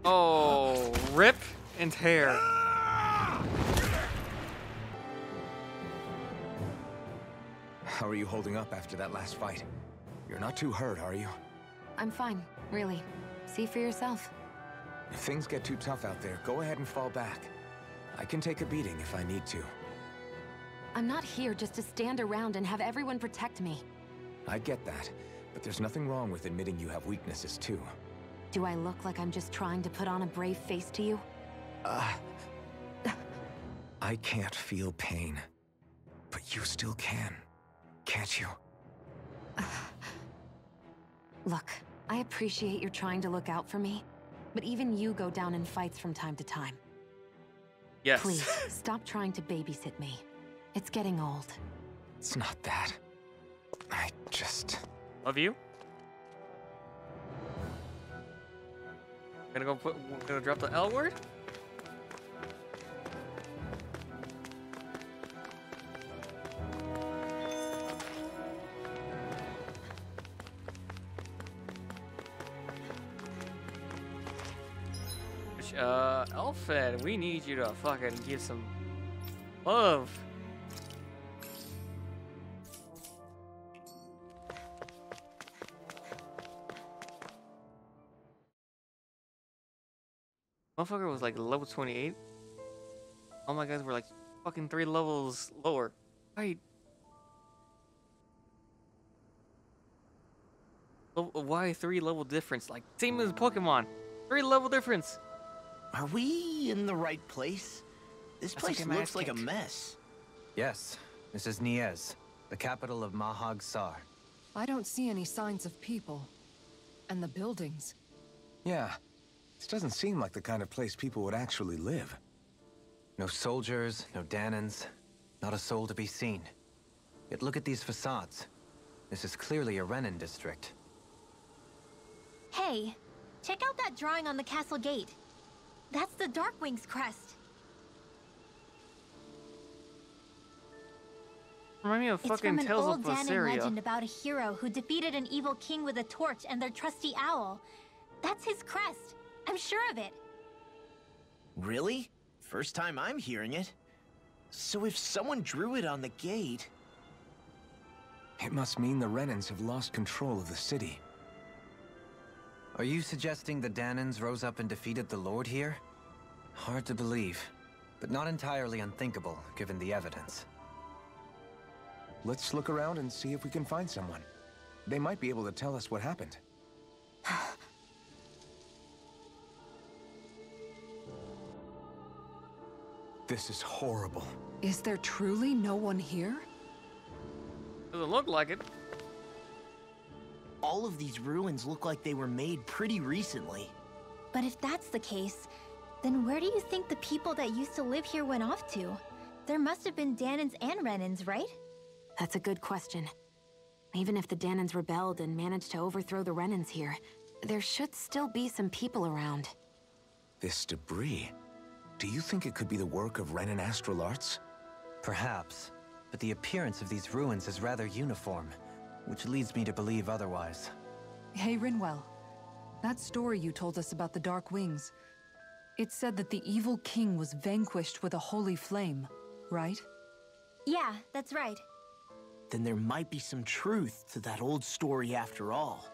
Oh, rip and tear. How are you holding up after that last fight? You're not too hurt, are you? I'm fine, really. See for yourself. If things get too tough out there, go ahead and fall back. I can take a beating if I need to. I'm not here just to stand around and have everyone protect me. I get that, but there's nothing wrong with admitting you have weaknesses too. Do I look like I'm just trying to put on a brave face to you? I can't feel pain, but you still can, can't you? Look, I appreciate you're trying to look out for me, but even you go down in fights from time to time. Yes. Please, stop trying to babysit me. It's getting old. It's not that. I just... Love you. Gonna drop the L word. Alfred, we need you to fucking give some love. Motherfucker was like level 28. All my guys were like fucking 3 levels lower. Right. Why 3 level difference? Like same as Pokemon. 3 level difference. Are we in the right place? This place like looks like a mess. Yes, this is Niez, the capital of Mahag Sar. I don't see any signs of people. And the buildings. Yeah, this doesn't seem like the kind of place people would actually live. No soldiers, no Danans, not a soul to be seen. Yet look at these facades. This is clearly a Renin district. Hey, check out that drawing on the castle gate. That's the Darkwing's crest. Remind me of It's fucking from an Tales old of Danon Syria. legend about a hero who defeated an evil king with a torch and their trusty owl. That's his crest. I'm sure of it. Really? First time I'm hearing it. So if someone drew it on the gate... It must mean the Renins have lost control of the city. Are you suggesting the Danans rose up and defeated the Lord here? Hard to believe, but not entirely unthinkable, given the evidence. Let's look around and see if we can find someone. They might be able to tell us what happened. This is horrible. Is there truly no one here? Doesn't look like it. All of these ruins look like they were made pretty recently. But if that's the case, then where do you think the people that used to live here went off to? There must have been Danons and Renins, right? That's a good question. Even if the Danons rebelled and managed to overthrow the Renins here, there should still be some people around. This debris. Do you think it could be the work of Renin astral arts? Perhaps, but the appearance of these ruins is rather uniform, which leads me to believe otherwise. Hey, Rinwell. That story you told us about the Dark Wings. It said that the evil king was vanquished with a holy flame, right? Yeah, that's right. Then there might be some truth to that old story after all.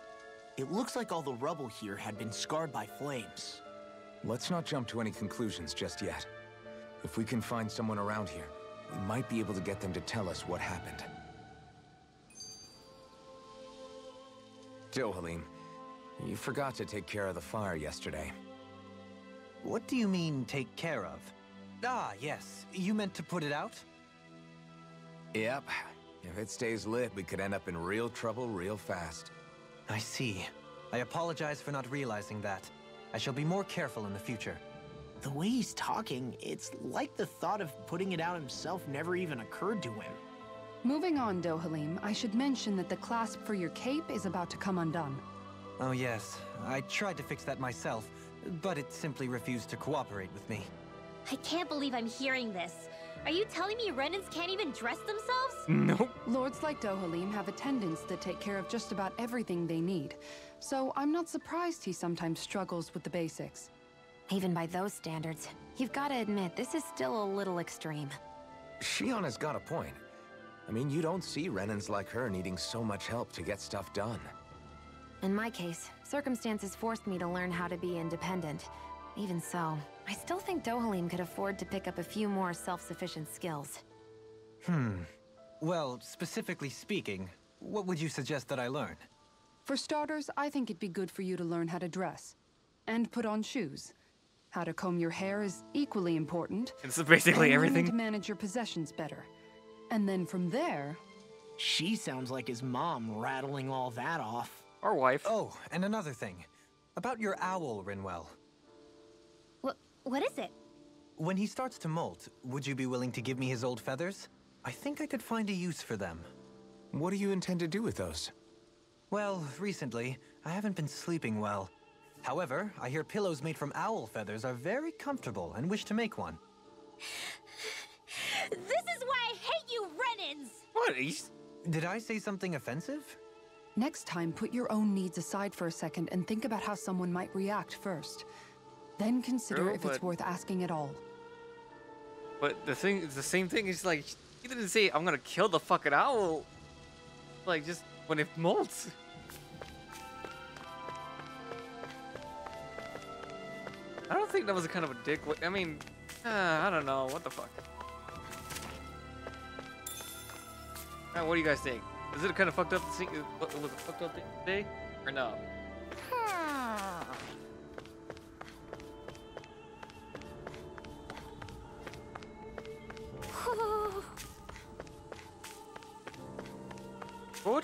It looks like all the rubble here had been scarred by flames. Let's not jump to any conclusions just yet. If we can find someone around here, we might be able to get them to tell us what happened. Dedyme, you forgot to take care of the fire yesterday. What do you mean, take care of? Ah, yes. You meant to put it out? Yep. If it stays lit, we could end up in real trouble real fast. I see. I apologize for not realizing that. I shall be more careful in the future. The way he's talking, it's like the thought of putting it out himself never even occurred to him. Moving on, Dedyme, I should mention that the clasp for your cape is about to come undone. Oh yes, I tried to fix that myself, but it simply refused to cooperate with me. I can't believe I'm hearing this. Are you telling me Renins can't even dress themselves? Nope. Lords like Dedyme have attendants that take care of just about everything they need, so I'm not surprised he sometimes struggles with the basics. Even by those standards, you've got to admit, this is still a little extreme. Shionna's got a point. I mean, you don't see Renans like her needing so much help to get stuff done. In my case, circumstances forced me to learn how to be independent. Even so, I still think Dohalim could afford to pick up a few more self-sufficient skills. Well, specifically speaking, what would you suggest that I learn? For starters, I think it'd be good for you to learn how to dress. And put on shoes. How to comb your hair is equally important. It's basically and learning everything. to manage your possessions better. And then from there... She sounds like his mom rattling all that off. Our wife. Oh, and another thing. About your owl, Rinwell. What is it? When he starts to molt, would you be willing to give me his old feathers? I think I could find a use for them. What do you intend to do with those? Well, recently, I haven't been sleeping well. However, I hear pillows made from owl feathers are very comfortable and wish to make one. This is why I hate you, Renans! What? He's... Did I say something offensive? Next time, put your own needs aside for a second and think about how someone might react first. Then consider True, if it's but- worth asking at all. But the thing is, the same thing is like, he didn't say, I'm gonna kill the fucking owl. Like, just when it molts. I don't think that was a kind of a dick. I mean, I don't know. What the fuck? What do you guys think? Is it a kind of fucked up thing? Was it a fucked up thing today? Or no? What?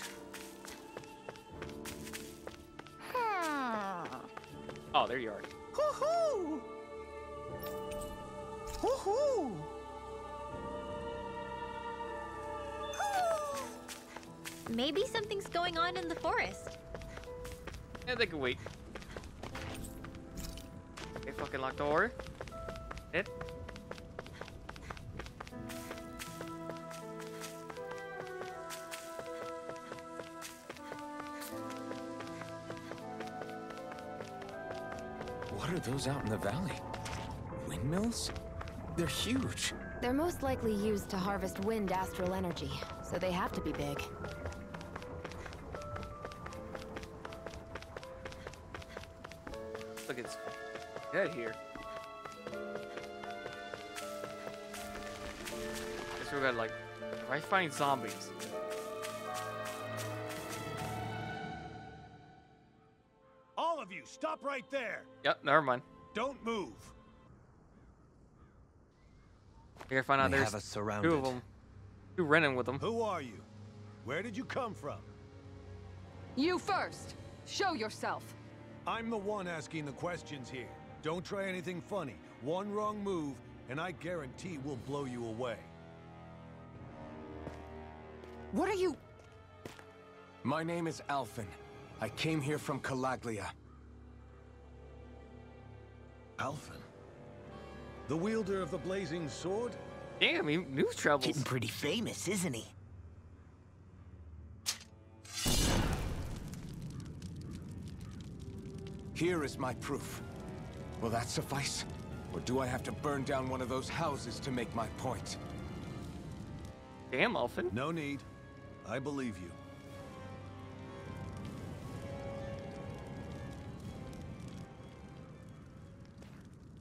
Oh, there you are. Hoo-hoo! Hoo-hoo! Maybe something's going on in the forest. Yeah, they can wait. Okay, fucking lock door. It. What are those out in the valley? Windmills? They're huge. They're most likely used to harvest wind astral energy, so they have to be big. Look, it's dead here. Guess we got like, if I find zombies. All of you, stop right there. Yep, never mind. Don't move. I gotta find out They there's have us surrounded. two of them. Two running with them. Who are you? Where did you come from? You first! Show yourself! I'm the one asking the questions here. Don't try anything funny. One wrong move, and I guarantee we'll blow you away. What are you... My name is Alphen. I came here from Calaglia. Alphen? The wielder of the blazing sword? Damn, he news travels. Getting pretty famous, isn't he? Here is my proof. Will that suffice? Or do I have to burn down one of those houses to make my point? Damn, Alphen. No need. I believe you.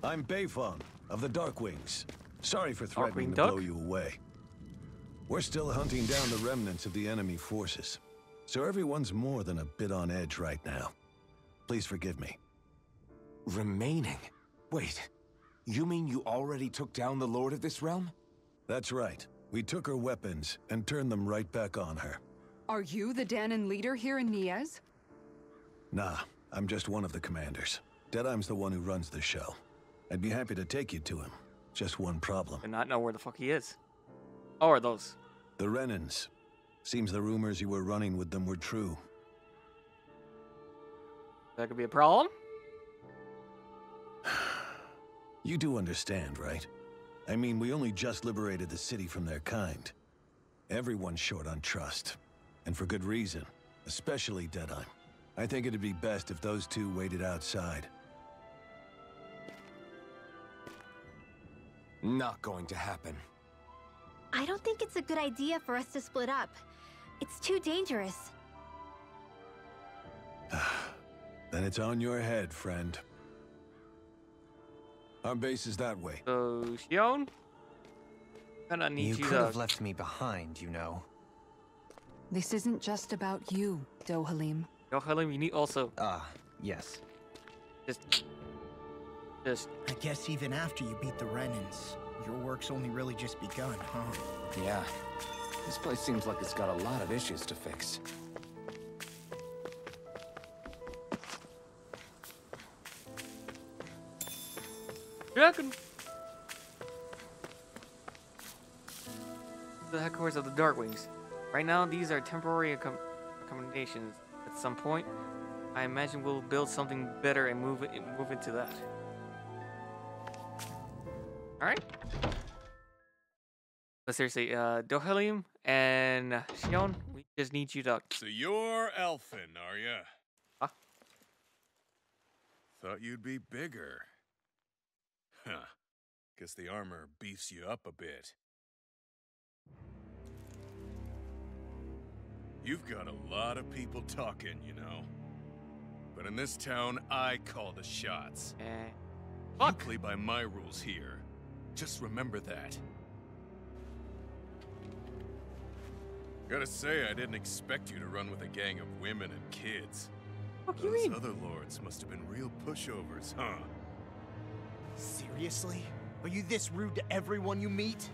I'm Beifong of the Darkwings. Sorry for threatening Darkwing to Duck? blow you away. We're still hunting down the remnants of the enemy forces, so everyone's more than a bit on edge right now. Please forgive me. Remaining? Wait, you mean you already took down the Lord of this realm? That's right. We took her weapons and turned them right back on her. Are you the Danon leader here in Niez? Nah, I'm just one of the commanders. Dedyme's the one who runs the show. I'd be happy to take you to him. Just one problem. Do not know where the fuck he is. Oh, are those? The Renans. Seems the rumors you were running with them were true. That could be a problem? You do understand, right? I mean, we only just liberated the city from their kind. Everyone's short on trust. And for good reason. Especially Dedyme. I think it'd be best if those two waited outside. Not going to happen. I don't think it's a good idea for us to split up. It's too dangerous. Then it's on your head, friend. Our base is that way. So, Xion? Gonna need You you could to... have left me behind, you know. This isn't just about you, Dohalim. Dohalim, you need also... Ah, yes. Just... I guess even after you beat the Renans, your work's only really just begun, huh? Yeah. This place seems like it's got a lot of issues to fix. Dragon! The headquarters of the Darkwings. Right now, these are temporary accommodations. At some point, I imagine we'll build something better and move into that. Alright. But seriously, Dohalim and Xion, we just need you to... So you're Elfin, are ya? Huh? Thought you'd be bigger. Huh. Guess the armor beefs you up a bit. You've got a lot of people talking, you know. But in this town, I call the shots. You Fuck! play by my rules here. Just remember that. Gotta say, I didn't expect you to run with a gang of women and kids. What do you Those mean? other lords must have been real pushovers, huh? Seriously? Are you this rude to everyone you meet?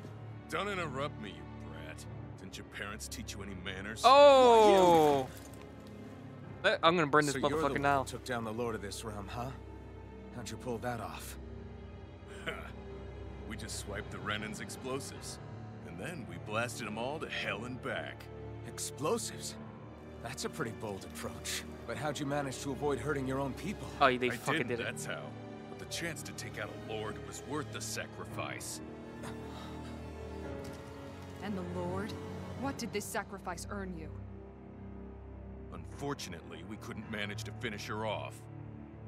Don't interrupt me, you brat. Didn't your parents teach you any manners? Oh! I'm gonna burn this So you're the motherfucker one now. who took down the Lord of this realm, huh? How'd you pull that off? We just swiped the Renan's explosives. And then we blasted them all to hell and back. Explosives? That's a pretty bold approach. But how'd you manage to avoid hurting your own people? Oh, they I fucking didn't, did it. that's how. But the chance to take out a lord was worth the sacrifice. And the Lord? What did this sacrifice earn you? Unfortunately, we couldn't manage to finish her off.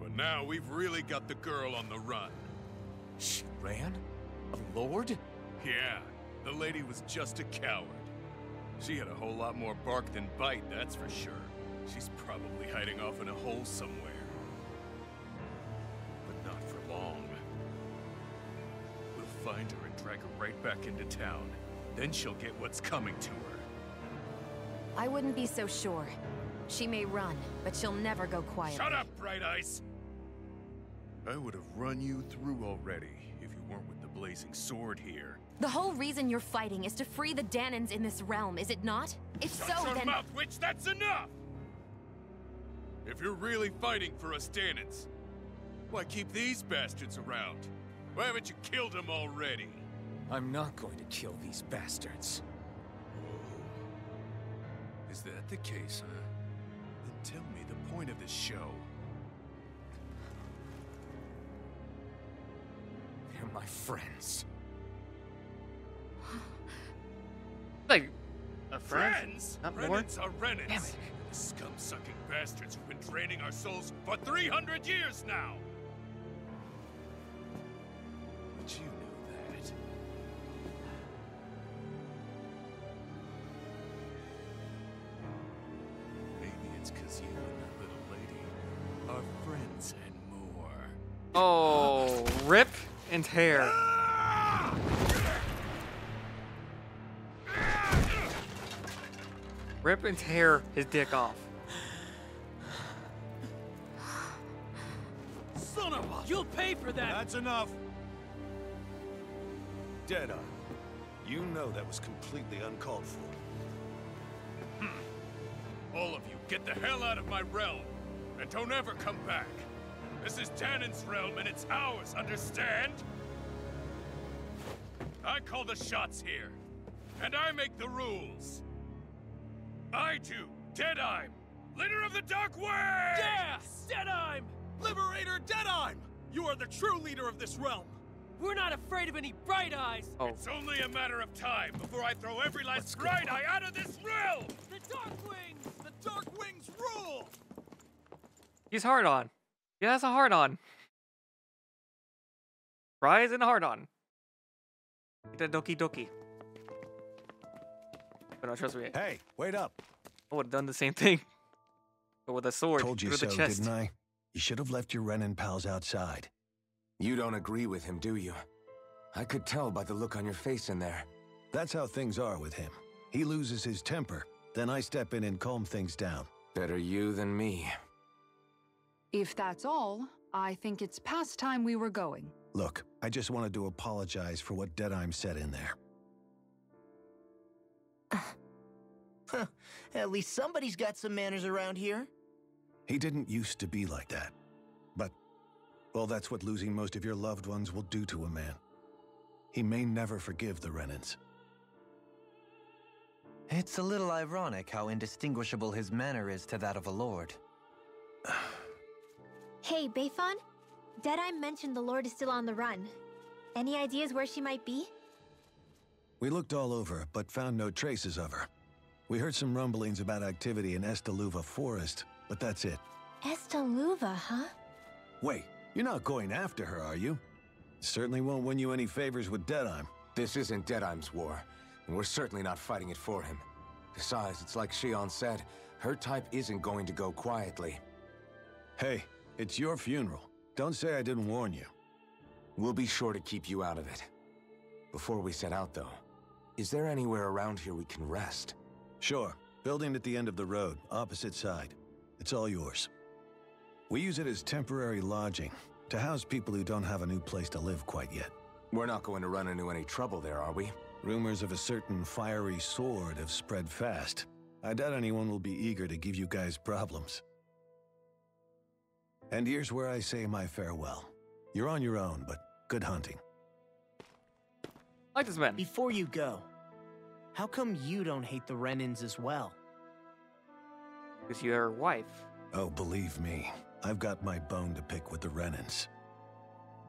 But now we've really got the girl on the run. She ran? A lord? Yeah, the lady was just a coward. She had a whole lot more bark than bite, that's for sure. She's probably hiding off in a hole somewhere. But not for long. We'll find her and drag her right back into town. Then she'll get what's coming to her. I wouldn't be so sure. She may run, but she'll never go quiet. Shut up, Bright Eyes! I would have run you through already if you weren't with the blazing sword here. The whole reason you're fighting is to free the Danans in this realm, is it not? If so, Shut your then... mouth, witch! That's enough! If you're really fighting for us Danans, why keep these bastards around? Why haven't you killed them already? I'm not going to kill these bastards. Oh. Is that the case, huh? Then tell me the point of this show. They're my friends. Like, Friends? Not more? Renans are Renans. Damn it. The scum-sucking bastards who've been draining our souls for 300 years now! But you knew that. Maybe it's because you and that little lady are friends and more. oh, rip and tear. Rip and tear his dick off. Son of a... You'll pay for that! That's enough! Dedyme, you know that was completely uncalled for. All of you, get the hell out of my realm! And don't ever come back! This is Danan's realm and it's ours, understand? I call the shots here. And I make the rules. I do, Dedyme, leader of the Dark Wings! Yeah! Dedyme! Liberator Dedyme! You are the true leader of this realm! We're not afraid of any Bright Eyes! Oh, It's only a matter of time before I throw every last Bright Eye out of this realm! The Dark Wings! The Dark Wings rule! he's hard on. He has a hard on. Rise and hard on. Get that Doki Doki. But no, trust me. Hey, wait up. I would have done the same thing. But with a sword Told you through so, the chest. didn't I? You should have left your Renin pals outside. You don't agree with him, do you? I could tell by the look on your face in there. That's how things are with him. He loses his temper, then I step in and calm things down. Better you than me. If that's all, I think it's past time we were going. Look, I just wanted to apologize for what Dedyme said in there. At least somebody's got some manners around here. He didn't used to be like that. But, well, that's what losing most of your loved ones will do to a man. He may never forgive the Renins. It's a little ironic how indistinguishable his manner is to that of a lord. Hey, Beifon? Dedyme mentioned the Lord is still on the run. Any ideas where she might be? We looked all over, but found no traces of her. We heard some rumblings about activity in Estaluva Forest, but that's it. Estaluva, huh? Wait, you're not going after her, are you? Certainly won't win you any favors with Dedyme. This isn't Dedyme's war, and we're certainly not fighting it for him. Besides, it's like Shion said, her type isn't going to go quietly. Hey, it's your funeral. Don't say I didn't warn you. We'll be sure to keep you out of it. Before we set out, though, is there anywhere around here we can rest? Sure. Building at the end of the road, opposite side. It's all yours. We use it as temporary lodging, to house people who don't have a new place to live quite yet. We're not going to run into any trouble there, are we? Rumors of a certain fiery sword have spread fast. I doubt anyone will be eager to give you guys problems. And here's where I say my farewell. You're on your own, but good hunting. I like this man. Before you go, how come you don't hate the Renins as well? Because you're her wife. Oh, believe me, I've got my bone to pick with the Renins.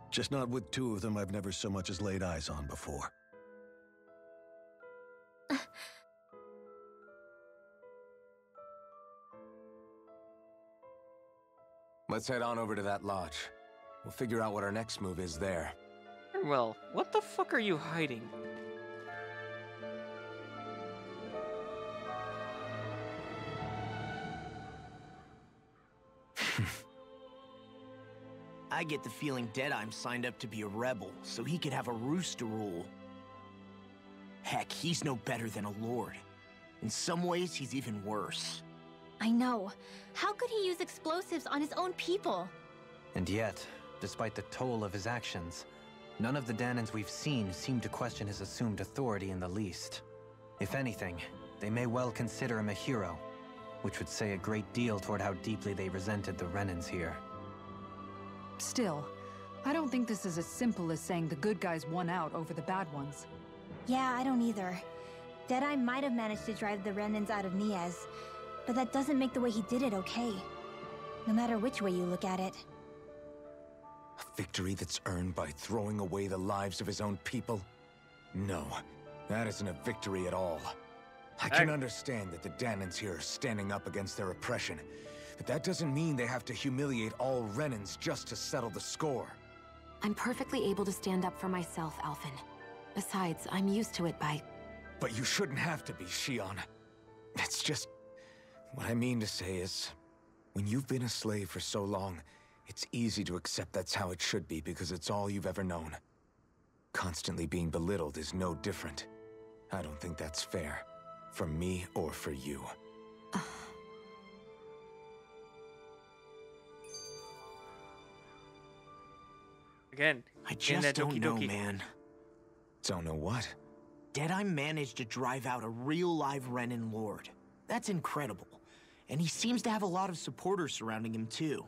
Just not with two of them I've never so much as laid eyes on before. Let's head on over to that lodge. We'll figure out what our next move is there. Well, what the fuck are you hiding? I get the feeling Dedyme signed up to be a rebel, so he could have a roost to rule. Heck, he's no better than a lord. In some ways, he's even worse. I know. How could he use explosives on his own people? And yet, despite the toll of his actions, none of the Danans we've seen seem to question his assumed authority in the least. If anything, they may well consider him a hero, which would say a great deal toward how deeply they resented the Renins here. Still, I don't think this is as simple as saying the good guys won out over the bad ones. Yeah, I don't either. Dedyme might have managed to drive the Renins out of Niez, but that doesn't make the way he did it okay. No matter which way you look at it. A victory that's earned by throwing away the lives of his own people? No, that isn't a victory at all. I can understand that the Danans here are standing up against their oppression, but that doesn't mean they have to humiliate all Renins just to settle the score. I'm perfectly able to stand up for myself, Alphen. Besides, I'm used to it by... But you shouldn't have to be, Shion. It's just... What I mean to say is, when you've been a slave for so long, it's easy to accept that's how it should be because it's all you've ever known. Constantly being belittled is no different. I don't think that's fair. For me or for you. Again, I just don't know, man. Don't know what? Dedyme managed to drive out a real live Renin lord. That's incredible. And he seems to have a lot of supporters surrounding him, too.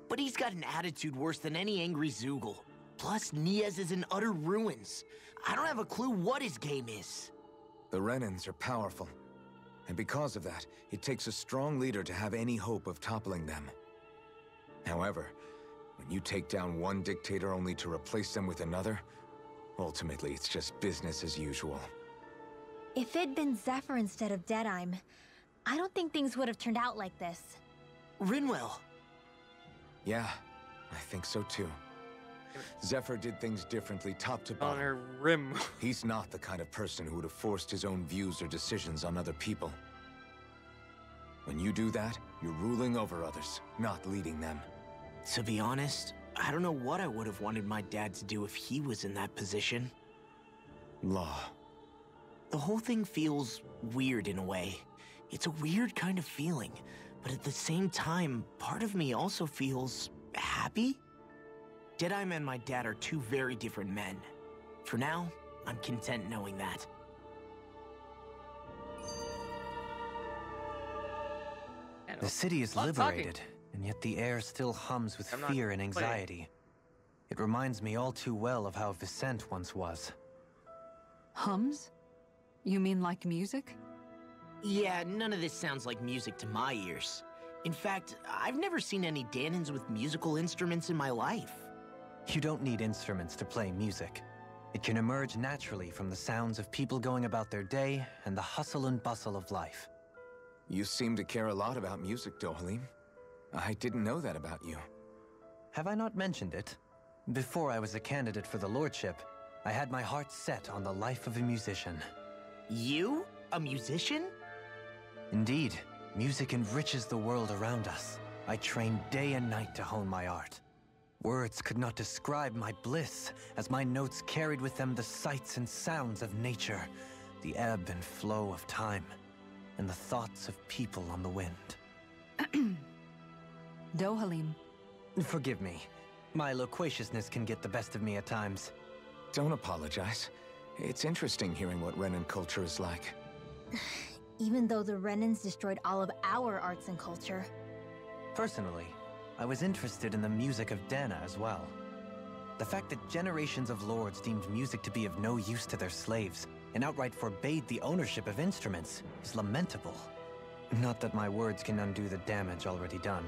But he's got an attitude worse than any angry Zoogle. Plus, Niez is in utter ruins. I don't have a clue what his game is. The Renins are powerful. And because of that, it takes a strong leader to have any hope of toppling them. However, when you take down one dictator only to replace them with another, ultimately it's just business as usual. If it'd been Zephyr instead of Dedyme, I don't think things would have turned out like this. Rinwell. Yeah, I think so too. Zephyr did things differently, top to on bottom. her rim. He's not the kind of person who would have forced his own views or decisions on other people. When you do that, you're ruling over others, not leading them. To be honest, I don't know what I would have wanted my dad to do if he was in that position. Law. The whole thing feels weird in a way. It's a weird kind of feeling, but at the same time, part of me also feels happy. Dedyme and my dad are two very different men. For now, I'm content knowing that. The city is Lots talking. liberated, and yet the air still hums with I'm not fear and playing. anxiety. It reminds me all too well of how Vicente once was. Hums? You mean like music? Yeah, none of this sounds like music to my ears. In fact, I've never seen any Danans with musical instruments in my life. You don't need instruments to play music. It can emerge naturally from the sounds of people going about their day and the hustle and bustle of life. You seem to care a lot about music, Dedyme. I didn't know that about you. Have I not mentioned it? Before I was a candidate for the lordship, I had my heart set on the life of a musician. You? A musician? Indeed, music enriches the world around us. I trained day and night to hone my art. Words could not describe my bliss, as my notes carried with them the sights and sounds of nature, the ebb and flow of time, and the thoughts of people on the wind. Dedyme. Forgive me. My loquaciousness can get the best of me at times. Don't apologize. It's interesting hearing what Renan culture is like. Even though the Renans destroyed all of our arts and culture. Personally, I was interested in the music of Dana as well. The fact that generations of lords deemed music to be of no use to their slaves and outright forbade the ownership of instruments is lamentable. Not that my words can undo the damage already done.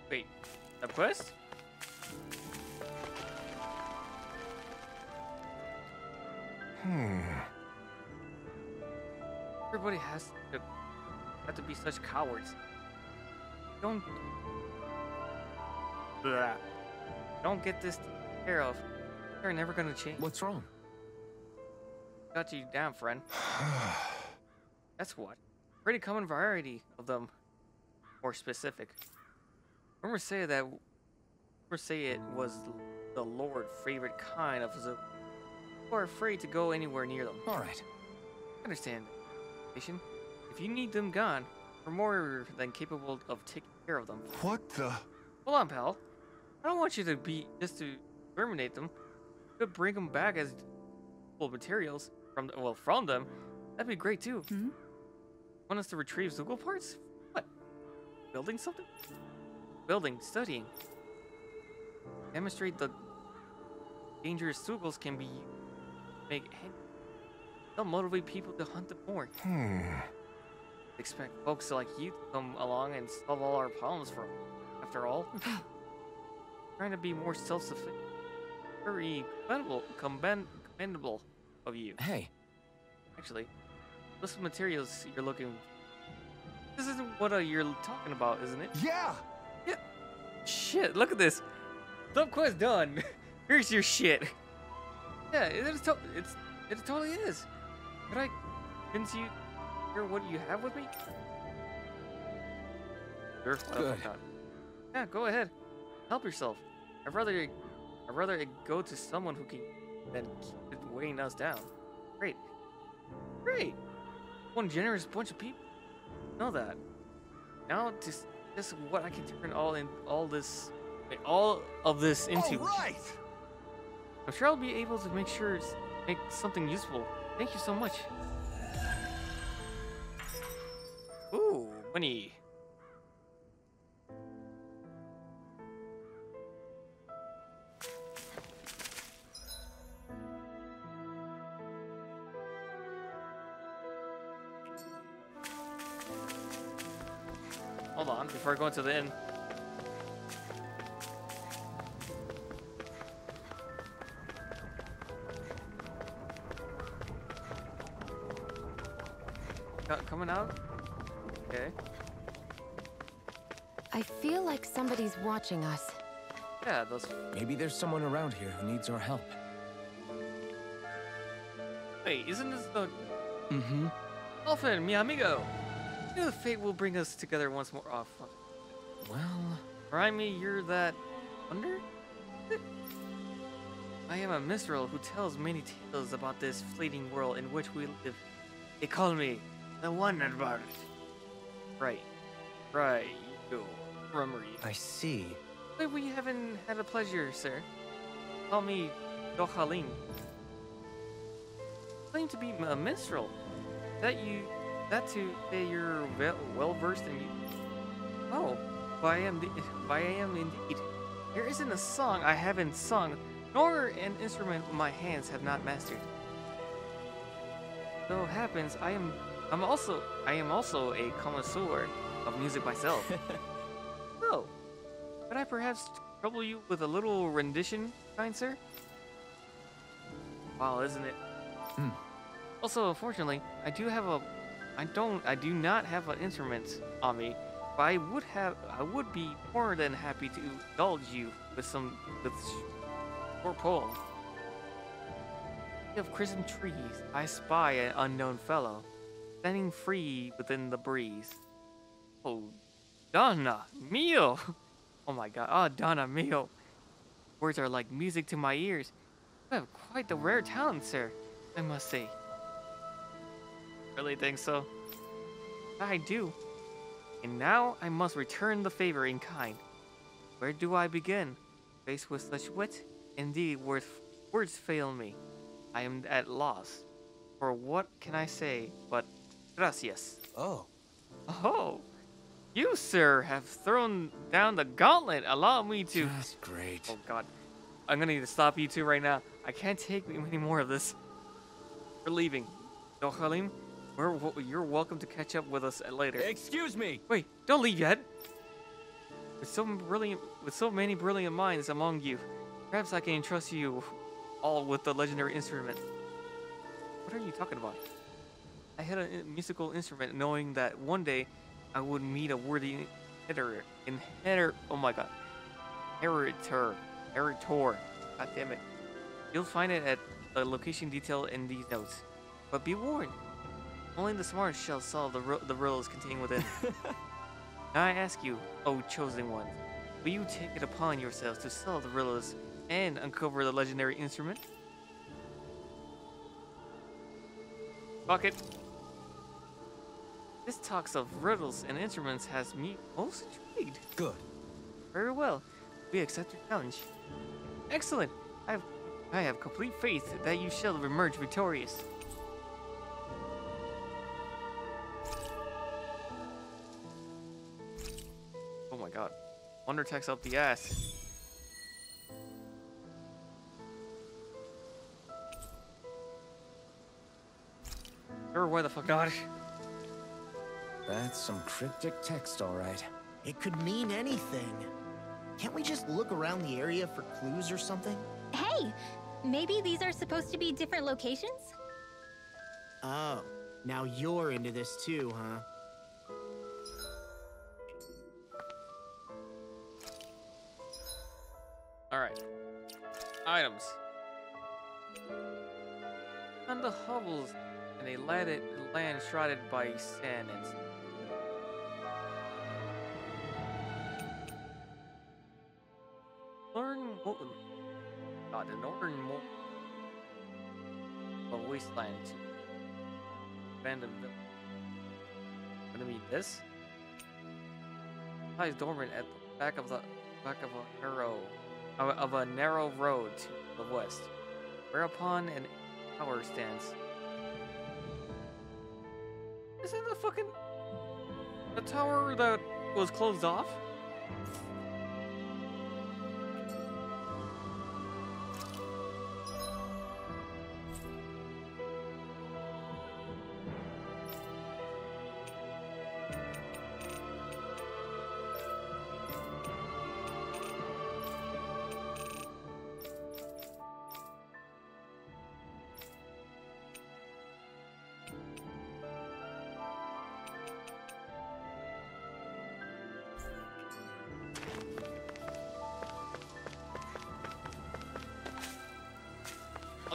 Wait, a quest? Everybody has to have to be such cowards. Don't Blah. Don't get this taken care of. They're never gonna change. What's wrong? Got you down, friend. That's what. Pretty common variety of them. More specific. Rumors say it was the Lord's favorite kind of zoo. People are afraid to go anywhere near them. All right. Understand. Patient. If you need them gone, we're more than capable of taking care of them. What the? Hold on, pal. I don't want you to be just to exterminate them. You could bring them back as full materials from them. That'd be great too. Want us to retrieve Zoogle parts? What? Building something? Building, studying. Demonstrate the dangerous Zoogles can be make. They'll motivate people to hunt them more. Expect folks like you to come along and solve all our problems for us. After all, trying to be more self-sufficient. Very commendable of you. Hey. Actually, those materials you're looking. This isn't what you're talking about, isn't it? Yeah! Yeah. Shit! Look at this. Sub quest done. Here's your shit. Yeah, it totally is. Could I convince you hear what you have with me? Sure. Good. Yeah, go ahead. Help yourself. I'd rather it go to someone who can than keep it weighing us down. Great. Great. One generous bunch of people. Know that. Now just what I can turn all of this into. All right! I'm sure I'll be able to make something useful. Thank you so much. Ooh, money. Hold on, before I go into the inn. Coming out? Okay. I feel like somebody's watching us. Yeah, those. Maybe there's someone around here who needs our help. Wait, isn't this the Mm-hmm. Dolphin, mi amigo? I knew fate will bring us together once more. Oh, fuck. Well, Remind me, you're that wonder? I am a minstrel who tells many tales about this fleeting world in which we live. They call me the Wonder About it. Right. Right, you remember you. I see. But we haven't had a pleasure, sir. Call me Dohalim. Claim to be a minstrel. That you're well versed in music. Oh, why I am indeed. There isn't a song I haven't sung, nor an instrument my hands have not mastered. So happens I am also a connoisseur of music myself. So, could I perhaps trouble you with a little rendition, kind sir? Wow, isn't it? Also, unfortunately, I do not have an instrument on me, but I would be more than happy to indulge you with short poem. Of christened trees, I spy an unknown fellow, standing free within the breeze. Oh, Donna mio! Oh my God! Oh, Donna mio! Words are like music to my ears. You have quite the rare talent, sir, I must say. Really think so? I do. And now I must return the favor in kind. Where do I begin? Faced with such wit, indeed words fail me. I am at loss. For what can I say but gracias? Oh. Oh, you, sir, have thrown down the gauntlet. Allow me to... Just great. Oh, God. I'm gonna need to stop you two right now. I can't take any more of this. We're leaving. Dohalim, you're welcome to catch up with us later. Excuse me! Wait, don't leave yet. With so many brilliant minds among you, perhaps I can entrust you all with the legendary instrument. What are you talking about? I had a musical instrument knowing that one day I would meet a worthy oh my God. Inheritor. God damn it. You'll find it at the location detailed in these notes. But be warned, only the smart shall solve the riddles contained within. Now I ask you, O chosen one, will you take it upon yourselves to solve the riddles and uncover the legendary instrument? Fuck it. This talks of riddles and instruments has me most intrigued. Good. Very well. We accept your challenge. Excellent. I have complete faith that you shall emerge victorious. Oh my God. Wonder text up the ass. Sure, why the fuck not? That's some cryptic text, all right. It could mean anything. Can't we just look around the area for clues or something? Hey, maybe these are supposed to be different locations? Oh, now you're into this too, huh? Alright. Items. On the hovels in a land shrouded by sand and the northern wasteland to abandoned village. Gonna be this? Lies dormant at the back of a narrow road to the west, whereupon an tower stands. Isn't the tower that was closed off?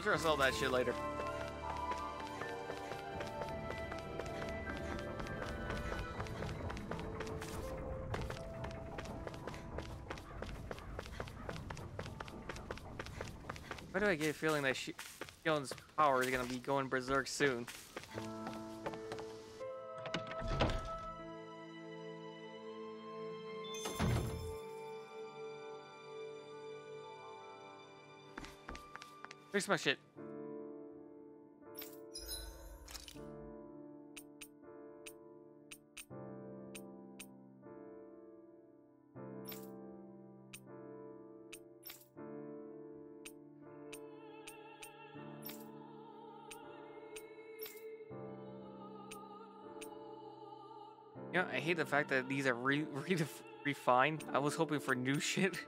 I'll try to solve that shit later. Why do I get a feeling that Shion's power is gonna be going berserk soon? Fix my shit. Yeah, I hate the fact that these are refined. I was hoping for new shit.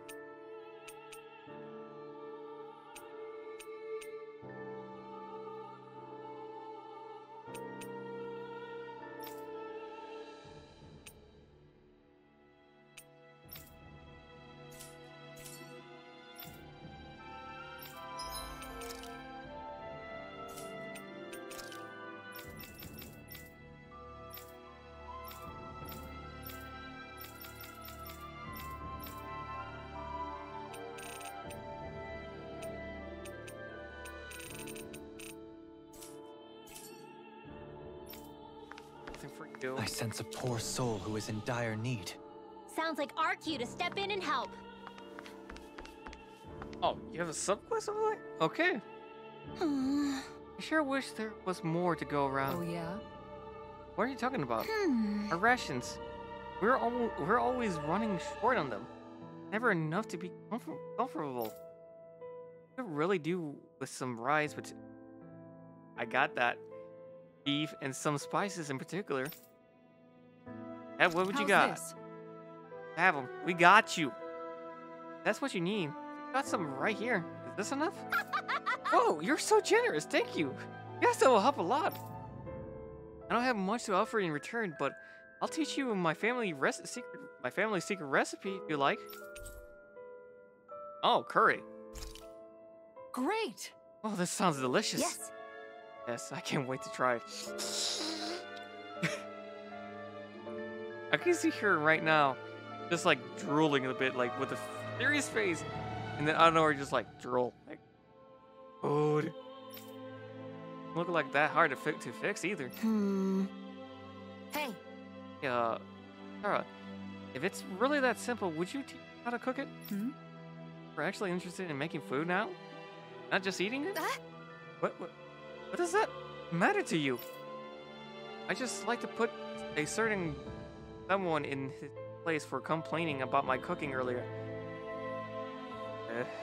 For you. I sense a poor soul who is in dire need. Sounds like our cue to step in and help. Oh, you have a subquest over there? Okay. I sure wish there was more to go around. Oh, yeah? What are you talking about? Our rations. We're always running short on them. Never enough to be comfortable. I could really do with some rice, but I got that. Beef and some spices in particular. Hey, what would you got? This? Have them. We got you. That's what you need. Got some right here. Is this enough? Whoa, you're so generous. Thank you. Yes, that will help a lot. I don't have much to offer in return, but I'll teach you my family secret recipe if you like. Oh, curry. Great. Oh, this sounds delicious. Yes. Yes, I can't wait to try it. I can see her right now, just like drooling a bit, like with a serious face, and then I don't know, her just like drool, like, food. Look like that hard to fix either. Hey. Sarah, if it's really that simple, would you teach me how to cook it? We're actually interested in making food now, not just eating it. What does that matter to you? I just like to put a certain someone in his place for complaining about my cooking earlier.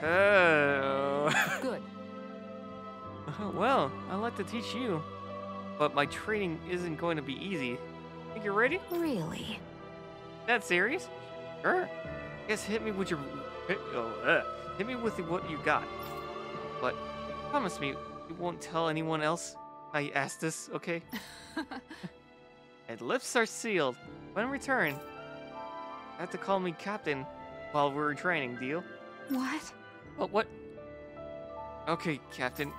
Good. Well, I'd like to teach you, but my training isn't going to be easy. Think you're ready? Really? That serious? Sure. Guess hit me with hit me with what you got. But promise me you won't tell anyone else I asked this, okay? And lips are sealed. When in return, you have to call me Captain while we're training, deal? What? What? Okay, Captain.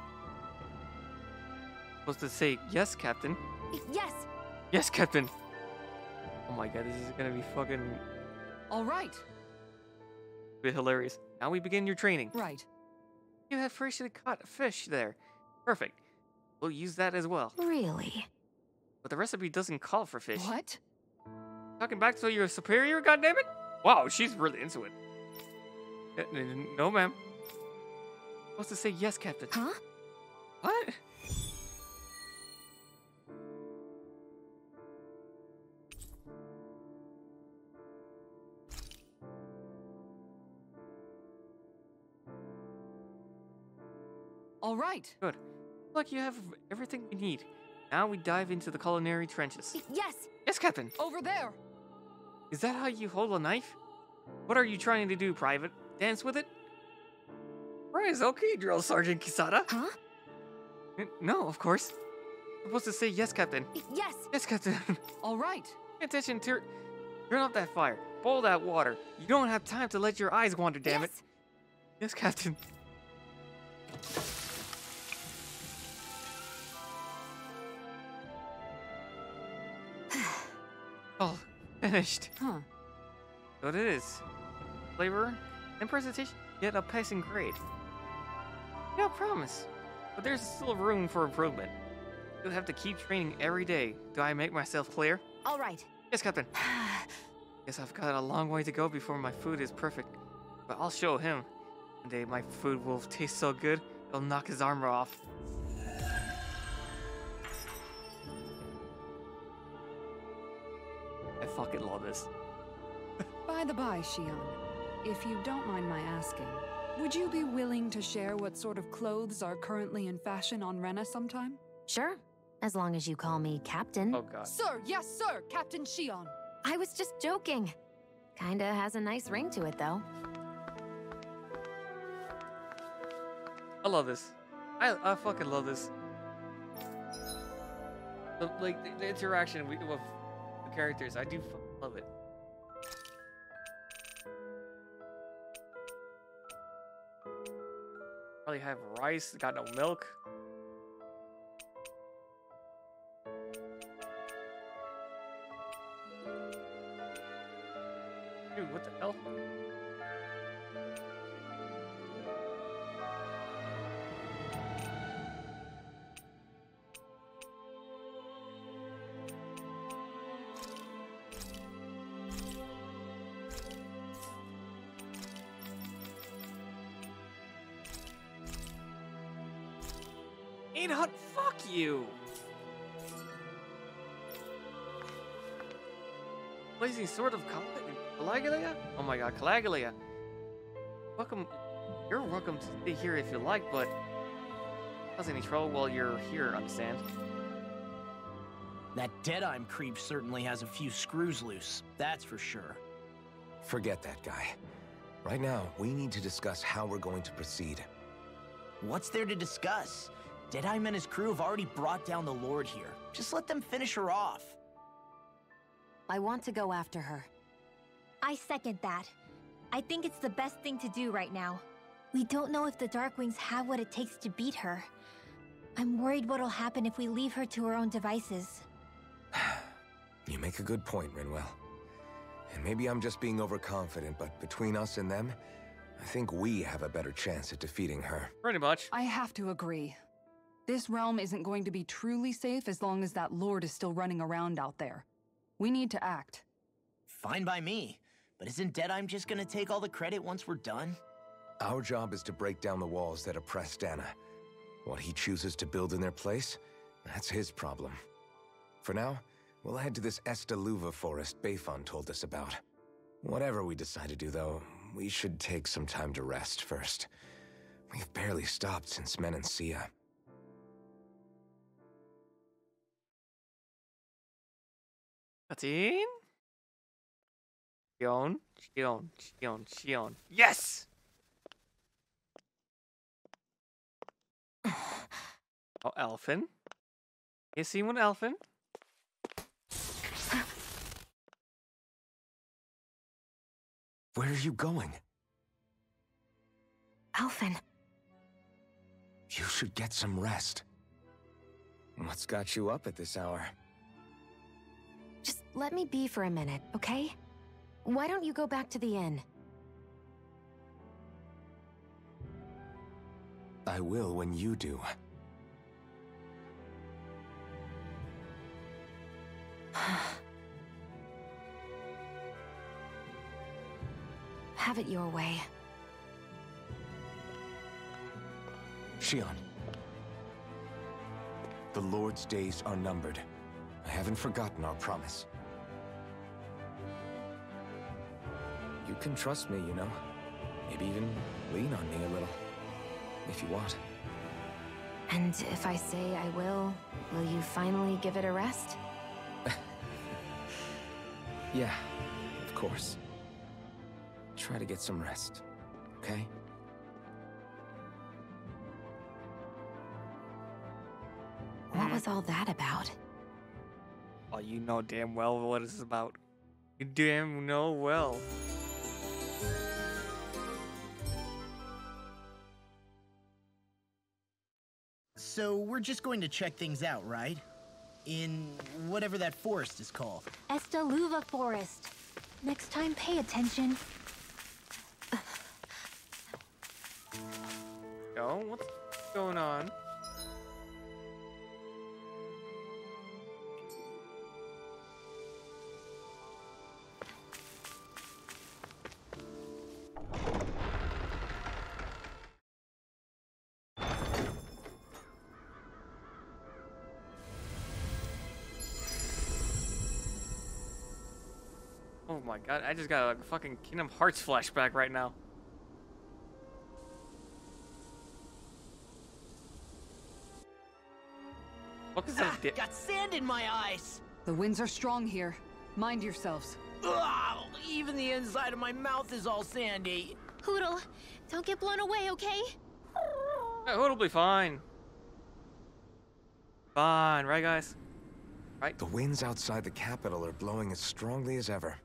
Supposed to say yes, Captain. Yes. Yes, Captain. Oh my god, this is gonna be fucking All right. bit hilarious. Now we begin your training. Right. You have freshly caught fish there. Perfect. We'll use that as well. Really? But the recipe doesn't call for fish. What? Talking back to your superior, goddammit? Wow, she's really into it. No, ma'am. Supposed to say yes, Captain. Huh? What? All right. Good. Looks like you have everything we need. Now we dive into the culinary trenches. Yes. Yes, Captain. Over there. Is that how you hold a knife? What are you trying to do, Private? Dance with it? Right, okay, Drill Sergeant Kisada. Huh? No, of course. I'm supposed to say yes, Captain. Yes. Yes, Captain. All right. Pay attention to... Turn off that fire. Boil that water. You don't have time to let your eyes wander, damn it. Yes. Yes, Captain. Oh, finished. Huh. So it is. Flavor and presentation get a passing grade. Yeah, I promise. But there's still room for improvement. You'll have to keep training every day. Do I make myself clear? All right. Yes, Captain. Guess I've got a long way to go before my food is perfect. But I'll show him. One day my food will taste so good, it'll knock his armor off. I fucking love this. By the by, Shion, if you don't mind my asking, would you be willing to share what sort of clothes are currently in fashion on Rena sometime? Sure. As long as you call me Captain. Oh god. Sir, yes, sir, Captain Shion. I was just joking. Kinda has a nice ring to it, though. I love this. I fucking love this. The interaction with the characters, I do fucking love it. Probably have rice, got no milk. Dude, what the hell? Fuck you! Blazing Sword of Caligula? Oh my god, Caligula! Welcome. You're welcome to stay here if you like, but cause any trouble while you're here, understand? That Dedyme creep certainly has a few screws loose, that's for sure. Forget that guy. Right now, we need to discuss how we're going to proceed. What's there to discuss? Dedyme and his crew have already brought down the Lord here. Just let them finish her off. I want to go after her. I second that. I think it's the best thing to do right now. We don't know if the Darkwings have what it takes to beat her. I'm worried what'll happen if we leave her to her own devices. You make a good point, Rinwell. And maybe I'm just being overconfident, but between us and them, I think we have a better chance at defeating her. Pretty much. I have to agree. This realm isn't going to be truly safe as long as that Lord is still running around out there. We need to act. Fine by me. But isn't Dedyme just gonna take all the credit once we're done? Our job is to break down the walls that oppress Dana. What he chooses to build in their place, that's his problem. For now, we'll head to this Estaluva forest Bayfon told us about. Whatever we decide to do, though, we should take some time to rest first. We've barely stopped since Menancia. Katyn? Shion. Yes! Oh, Elfin. You see one, Elfin? Where are you going? Alphen. You should get some rest. What's got you up at this hour? Just let me be for a minute, okay? Why don't you go back to the inn? I will when you do. Have it your way. Shion. The Lord's days are numbered. I haven't forgotten our promise. You can trust me, you know. Maybe even lean on me a little. If you want. And if I say I will you finally give it a rest? Yeah, of course. Try to get some rest, okay? What was all that about? Oh, you know damn well what it's about. You damn know well. So we're just going to check things out, right? In whatever that forest is called. Estaluva Forest. Next time, pay attention. Yo, what's going on? Oh my god, I just got a fucking Kingdom Hearts flashback right now. What is that? Got sand in my eyes! The winds are strong here. Mind yourselves. Ugh, even the inside of my mouth is all sandy. Hootle, don't get blown away, okay? It'll be fine. Fine, right guys? Right? The winds outside the capital are blowing as strongly as ever.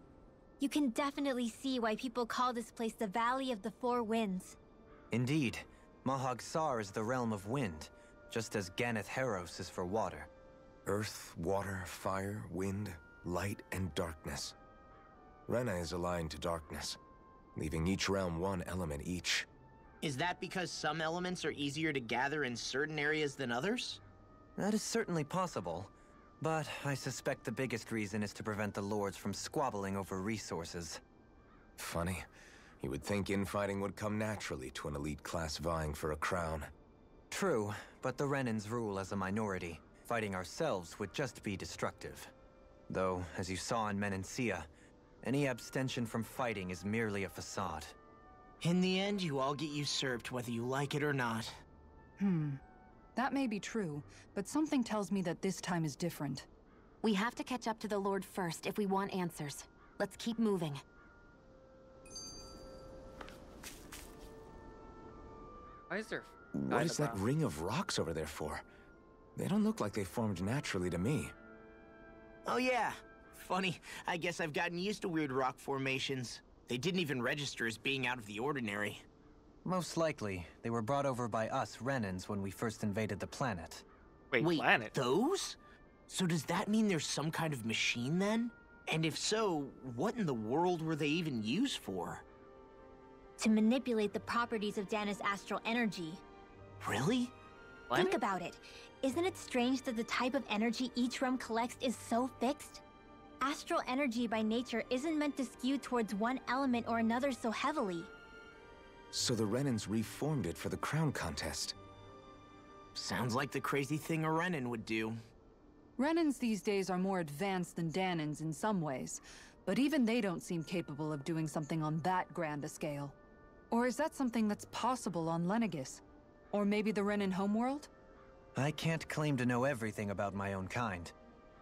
You can definitely see why people call this place the Valley of the Four Winds. Indeed, Mahag Sar is the realm of wind, just as Ganeth Heros is for water. Earth, water, fire, wind, light, and darkness. Rena is aligned to darkness, leaving each realm one element each. Is that because some elements are easier to gather in certain areas than others? That is certainly possible, but I suspect the biggest reason is to prevent the lords from squabbling over resources. Funny. You would think infighting would come naturally to an elite class vying for a crown. True, but the Renans rule as a minority. Fighting ourselves would just be destructive. Though, as you saw in Menancia, any abstention from fighting is merely a facade. In the end, you all get usurped whether you like it or not. That may be true, but something tells me that this time is different. We have to catch up to the Lord first if we want answers. Let's keep moving. Why is there? What is that ring of rocks over there for? They don't look like they formed naturally to me. Oh yeah. Funny, I guess I've gotten used to weird rock formations. They didn't even register as being out of the ordinary. Most likely, they were brought over by us Renans when we first invaded the planet. Wait, planet? Those? So does that mean there's some kind of machine then? And if so, what in the world were they even used for? To manipulate the properties of Dana's astral energy. Really? Think about it. Isn't it strange that the type of energy each realm collects is so fixed? Astral energy by nature isn't meant to skew towards one element or another so heavily. So the Renans reformed it for the crown contest. Sounds like the crazy thing a Renan would do. Renans these days are more advanced than Danans in some ways, but even they don't seem capable of doing something on that grand a scale. Or is that something that's possible on Lenegis? Or maybe the Renan homeworld? I can't claim to know everything about my own kind,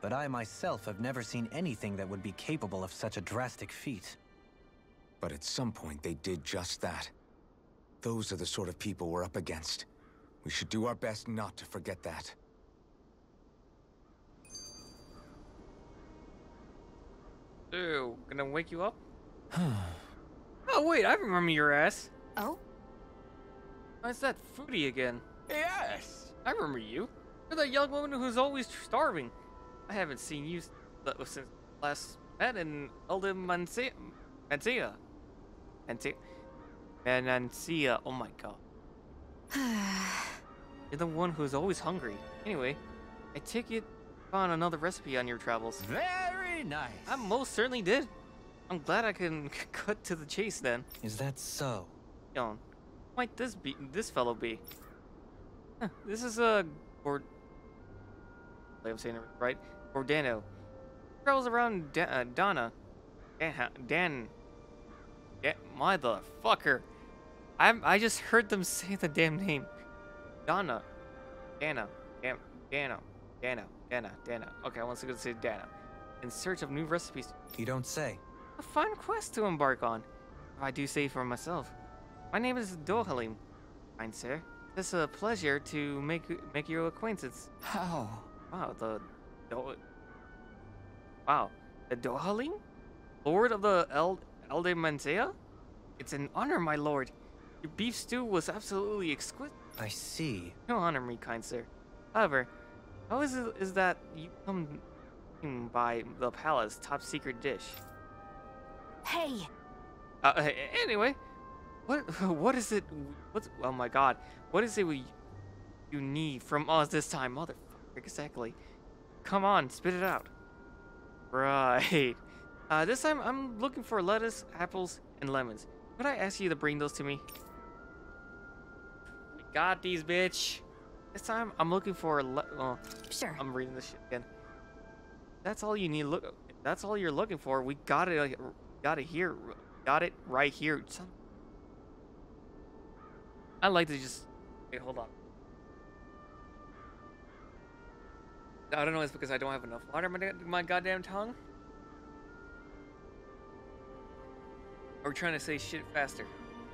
but I myself have never seen anything that would be capable of such a drastic feat. But at some point they did just that. Those are the sort of people we're up against. We should do our best not to forget that. Ew, gonna wake you up? Oh wait, I remember your ass. Oh? Oh, it's that foodie again. Yes! I remember you. You're that young woman who's always starving. I haven't seen you since last met in Menancia. Oh my god. You're the one who's always hungry. Anyway, I take it you found another recipe on your travels. Very nice. I most certainly did. I'm glad I can cut to the chase then. Is that so? Who might this fellow be? Huh, this is a I'm saying it right. Gordano. Travels around Donna. Motherfucker. I just heard them say the damn name. Dana. Okay, I want to go say Dana. In search of new recipes. You don't say. A fun quest to embark on, if I do say for myself. My name is Dohalim. Fine, sir. It's a pleasure to make your acquaintance. How? Wow, the Dohalim? Lord of the Elde Mansea? It's an honor, my lord. Your beef stew was absolutely exquisite. I see. No honor me, kind sir. However, How is that you come by the palace top secret dish? Hey! Anyway, what is it? Oh my God! What is it you need from us this time, motherfucker? Exactly. Come on, spit it out. Right. This time I'm looking for lettuce, apples, and lemons. Could I ask you to bring those to me? We got these, bitch. This time I'm looking for Sure. I'm reading this shit again. That's all you need. Look, that's all you're looking for. We got it. Got it here. Got it right here. I like to just. Wait, hold on. I don't know. It's because I don't have enough water in my goddamn tongue. Or trying to say shit faster.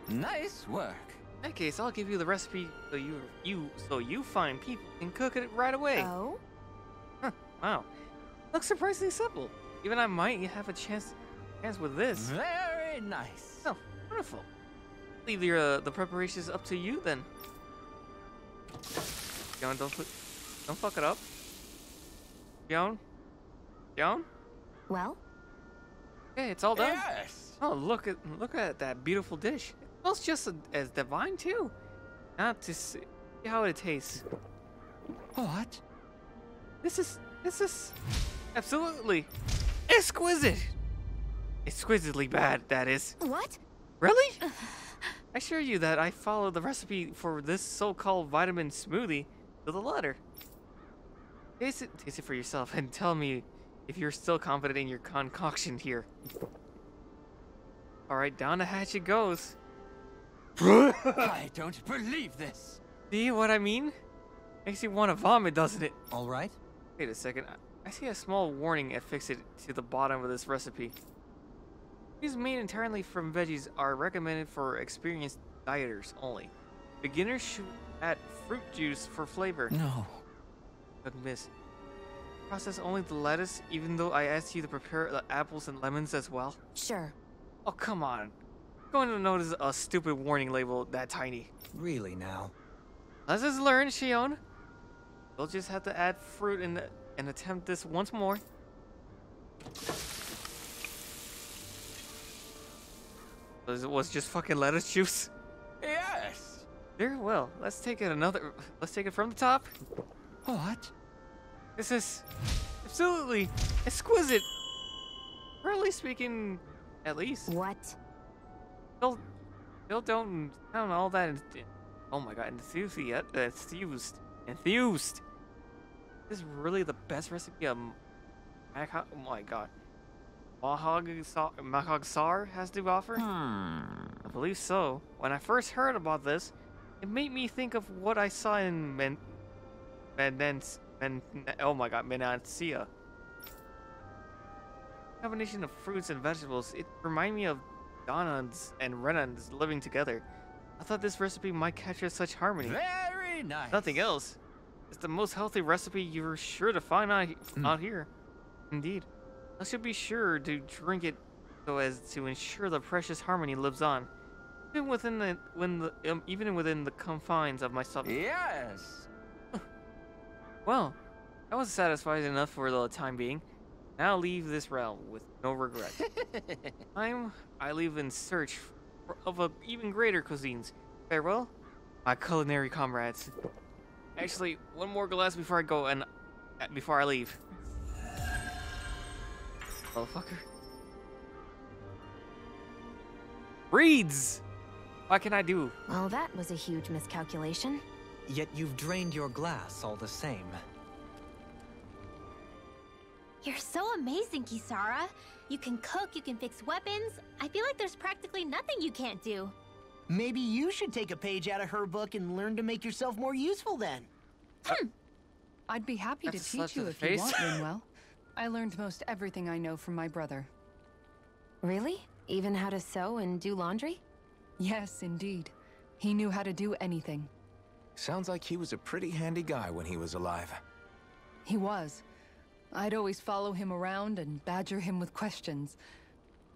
Nice work. In that case, I'll give you the recipe so you find people can cook it right away. Oh? Huh, wow. Looks surprisingly simple. Even I might have a chance with this. Very nice. Oh, wonderful. Leave the preparations up to you then. John, don't fuck it up. John? Well? Okay, it's all done. Yes. Oh, look at that beautiful dish. It smells just as divine too. Now to see how it tastes. What? This is absolutely exquisite. Exquisitely bad, that is. What? Really? I assure you that I followed the recipe for this so-called vitamin smoothie to the letter. Taste it for yourself and tell me if you're still confident in your concoction here. Alright, down the hatch it goes. I don't believe this. See what I mean? Makes you want to vomit, doesn't it? All right. Wait a second. I see a small warning affixed to the bottom of this recipe. These made entirely from veggies are recommended for experienced dieters only. Beginners should add fruit juice for flavor. No. But miss. Process only the lettuce, even though I asked you to prepare the apples and lemons as well? Sure. Oh, come on. I'm going to notice a stupid warning label that tiny. Really now? Lessons learned, Shion. We'll just have to add fruit and attempt this once more. Was just fucking lettuce juice? Yes. Very well. Let's take it from the top. What? This is absolutely exquisite. Really speaking, at least. What? Still don't sound all that. Oh my god, enthused. Enthused. This is really the best recipe of oh my god. Mahog Sar has to offer? I believe so. When I first heard about this, it made me think of what I saw in oh my god, Menancia. Combination of fruits and vegetables, it reminded me of Donans and Renans living together. I thought this recipe might capture such harmony. Very nice. Nothing else. It's the most healthy recipe you're sure to find out here. Indeed. I should be sure to drink it so as to ensure the precious harmony lives on, even within the confines of my stomach. Yes. Well, that was satisfying enough for the time being. Now leave this realm with no regret. I leave in search of even greater cuisines. Farewell, my culinary comrades. Actually, one more glass before I go and before I leave. Motherfucker. Reeds! What can I do? Well, that was a huge miscalculation. Yet you've drained your glass all the same. You're so amazing, Kisara. You can cook, you can fix weapons. I feel like there's practically nothing you can't do. Maybe you should take a page out of her book and learn to make yourself more useful then. I'd be happy to That's a slap teach to you the if you face. want, Rinwell. I learned most everything I know from my brother. Really? Even how to sew and do laundry? Yes, indeed. He knew how to do anything. Sounds like he was a pretty handy guy when he was alive. He was. I'd always follow him around and badger him with questions.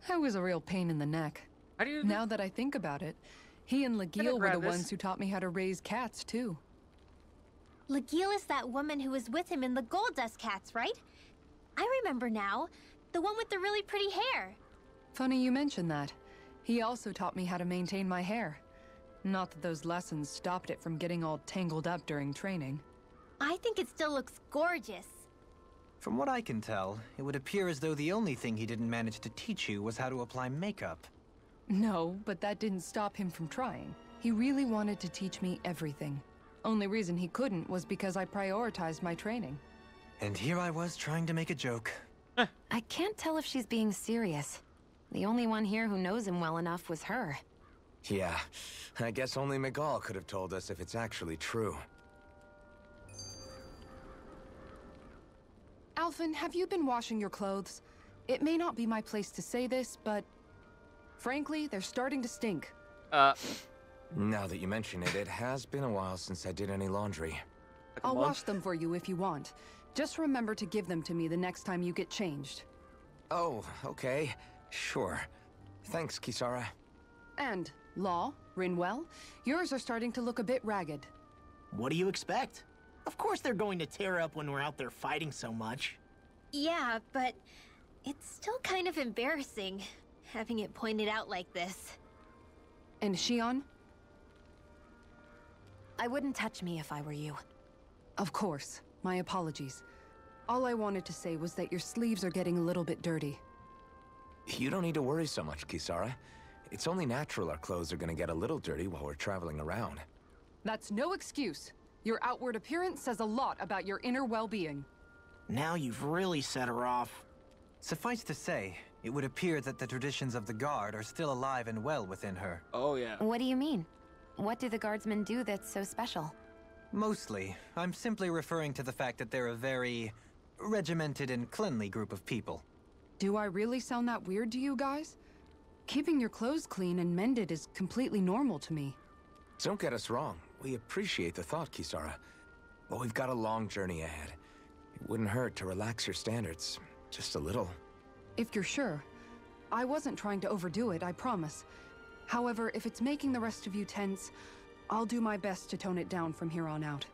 I was a real pain in the neck. How do you? Now that I think about it, he and Can I Legil were grab the this? ones who taught me how to raise cats, too. Legil is that woman who was with him in the Gold Dust Cats, right? I remember now. The one with the really pretty hair. Funny you mention that. He also taught me how to maintain my hair. Not that those lessons stopped it from getting all tangled up during training. I think it still looks gorgeous. From what I can tell, it would appear as though the only thing he didn't manage to teach you was how to apply makeup. No, but that didn't stop him from trying. He really wanted to teach me everything. Only reason he couldn't was because I prioritized my training. And here I was trying to make a joke. I can't tell if she's being serious. The only one here who knows him well enough was her. Yeah, I guess only Miguel could have told us if it's actually true. Alphen, have you been washing your clothes? It may not be my place to say this, but... frankly, they're starting to stink. Now that you mention it, it has been a while since I did any laundry. I'll wash them for you if you want. Just remember to give them to me the next time you get changed. Oh, okay. Sure. Thanks, Kisara. And, Law, Rinwell, yours are starting to look a bit ragged. What do you expect? Of course they're going to tear up when we're out there fighting so much. Yeah, but it's still kind of embarrassing, having it pointed out like this. And Shion? I wouldn't touch me if I were you. Of course. My apologies. All I wanted to say was that your sleeves are getting a little bit dirty. You don't need to worry so much, Kisara. It's only natural our clothes are gonna get a little dirty while we're traveling around. That's no excuse. Your outward appearance says a lot about your inner well-being. Now you've really set her off. Suffice to say, it would appear that the traditions of the Guard are still alive and well within her. Oh, yeah. What do you mean? What do the guardsmen do that's so special? Mostly, I'm simply referring to the fact that they're a very regimented and cleanly group of people. Do I really sound that weird to you guys? Keeping your clothes clean and mended is completely normal to me. Don't get us wrong. We appreciate the thought, Kisara. But we've got a long journey ahead. It wouldn't hurt to relax your standards. Just a little. If you're sure. I wasn't trying to overdo it, I promise. However, if it's making the rest of you tense, I'll do my best to tone it down from here on out.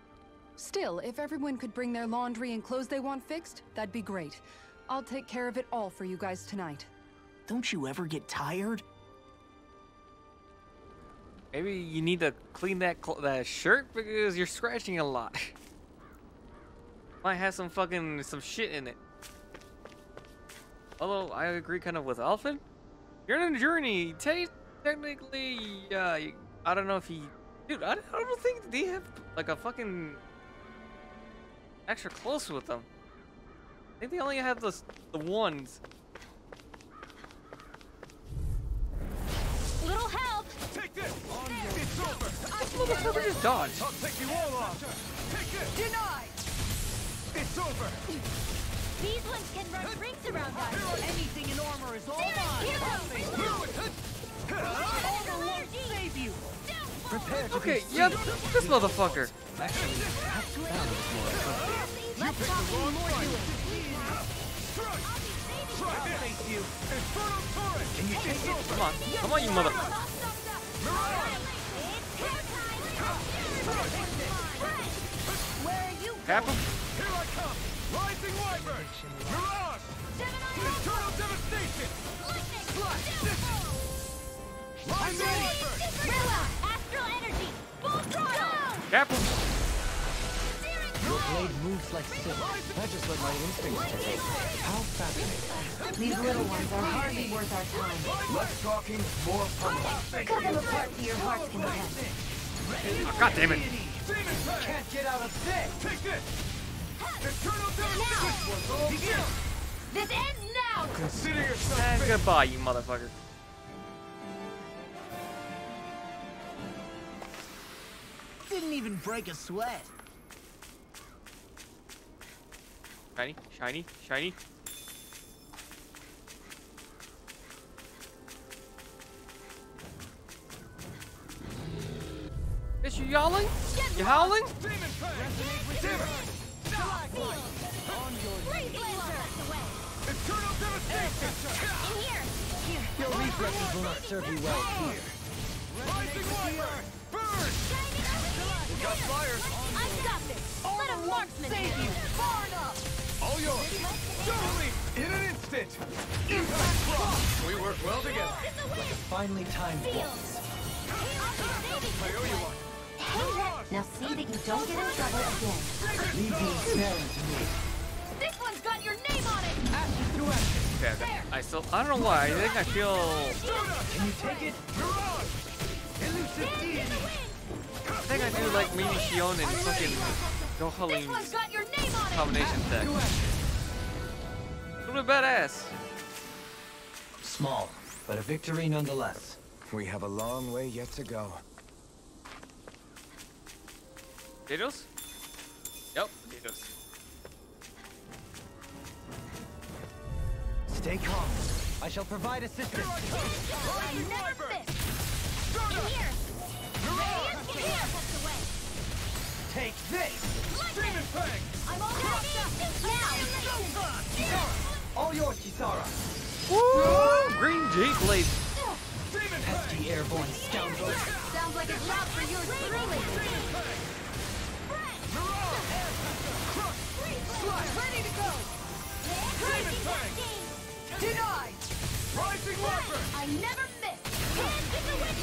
Still, if everyone could bring their laundry and clothes they want fixed, that'd be great. I'll take care of it all for you guys tonight. Don't you ever get tired? Maybe you need to clean that shirt because you're scratching a lot. Might have some shit in it. Although I agree kind of with Alphen. You're on a journey. Technically, I don't know if he... Dude, I don't think they have like a fucking extra clothes with them. I think they only have the ones. Little help! Take this! It's over! This motherfucker just dodged. I'll take you all off! Take it! Denied! It's over! These ones can run rings around us! Anything in armor is all mine! Armor won't save you! Prepare to Okay, be yep, this motherfucker. Actually, that sounds more appropriate. Let's talk more doing! Face you! Infernal Torrent! Can you take it? Come on, you mother... Where are you Cap him? Here I come! Rising Wyvern! Mirage! Internal Devastation! I'm ready! Rilla! Astral Energy! Full throttle! Cap him? Your blade moves like silk. I just let my instincts take over. How fascinating. These little ones are hardly worth our time. Less talking, more fun. Cut them apart to your heart's content. Oh, God damn it. Can't get out of bed! Take this! Internal Devastation! This ends now! Consider yourself And finished! goodbye, you motherfucker. Didn't even break a sweat. Shiny, shiny, shiny. Is you yowling? You howling? Demon Fang! Internal Devastation! Your reflexes will not serve you well here. Rising Wyvern! Burn! I've got this! won't save you! Far enough! All yours! Totally! In an instant! Impact cross! We work well together. Finally timed this. I owe you one. Now see that you don't get in trouble again. Leave me staring to me. This one's got your name on it! Ashes to ashes. Okay, I don't know why. I think I feel. Can you take it? Elusive deity. I think I do like Mini Shion and fucking This one's Dohalim's got your name on it! combination deck. To ashes. A little bit badass. Small, but a victory nonetheless. We have a long way yet to go. Potatoes? Yep, potatoes. Stay calm. I shall provide assistance. I never miss! In here! Radiant here! Take this! Demon Fang! I'm all now! All yours, Kisara. Woo! Green Jade Blade. Pesky airborne scoundrel. Sounds like it's out for yours truly! Ready to go! Demon Fang! Denied! Rising Weapon! I never miss!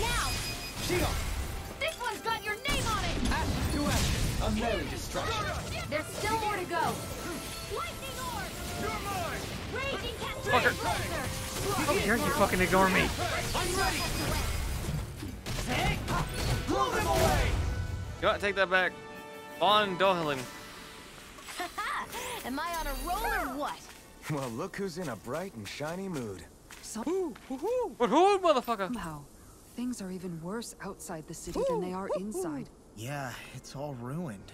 Now! Shion! This one's got your name on it! Ashes to ashes. A merry destruction. There's still more to go! Lightning orb! You're mine! Raging Fucker. How dare you fucking ignore me? I'm ready. Blow them away. You want to take that back? On Dohalim. Am I on a roll or what? Well, look who's in a bright and shiny mood. What who, motherfucker? Somehow, things are even worse outside the city than they are inside. Yeah, it's all ruined.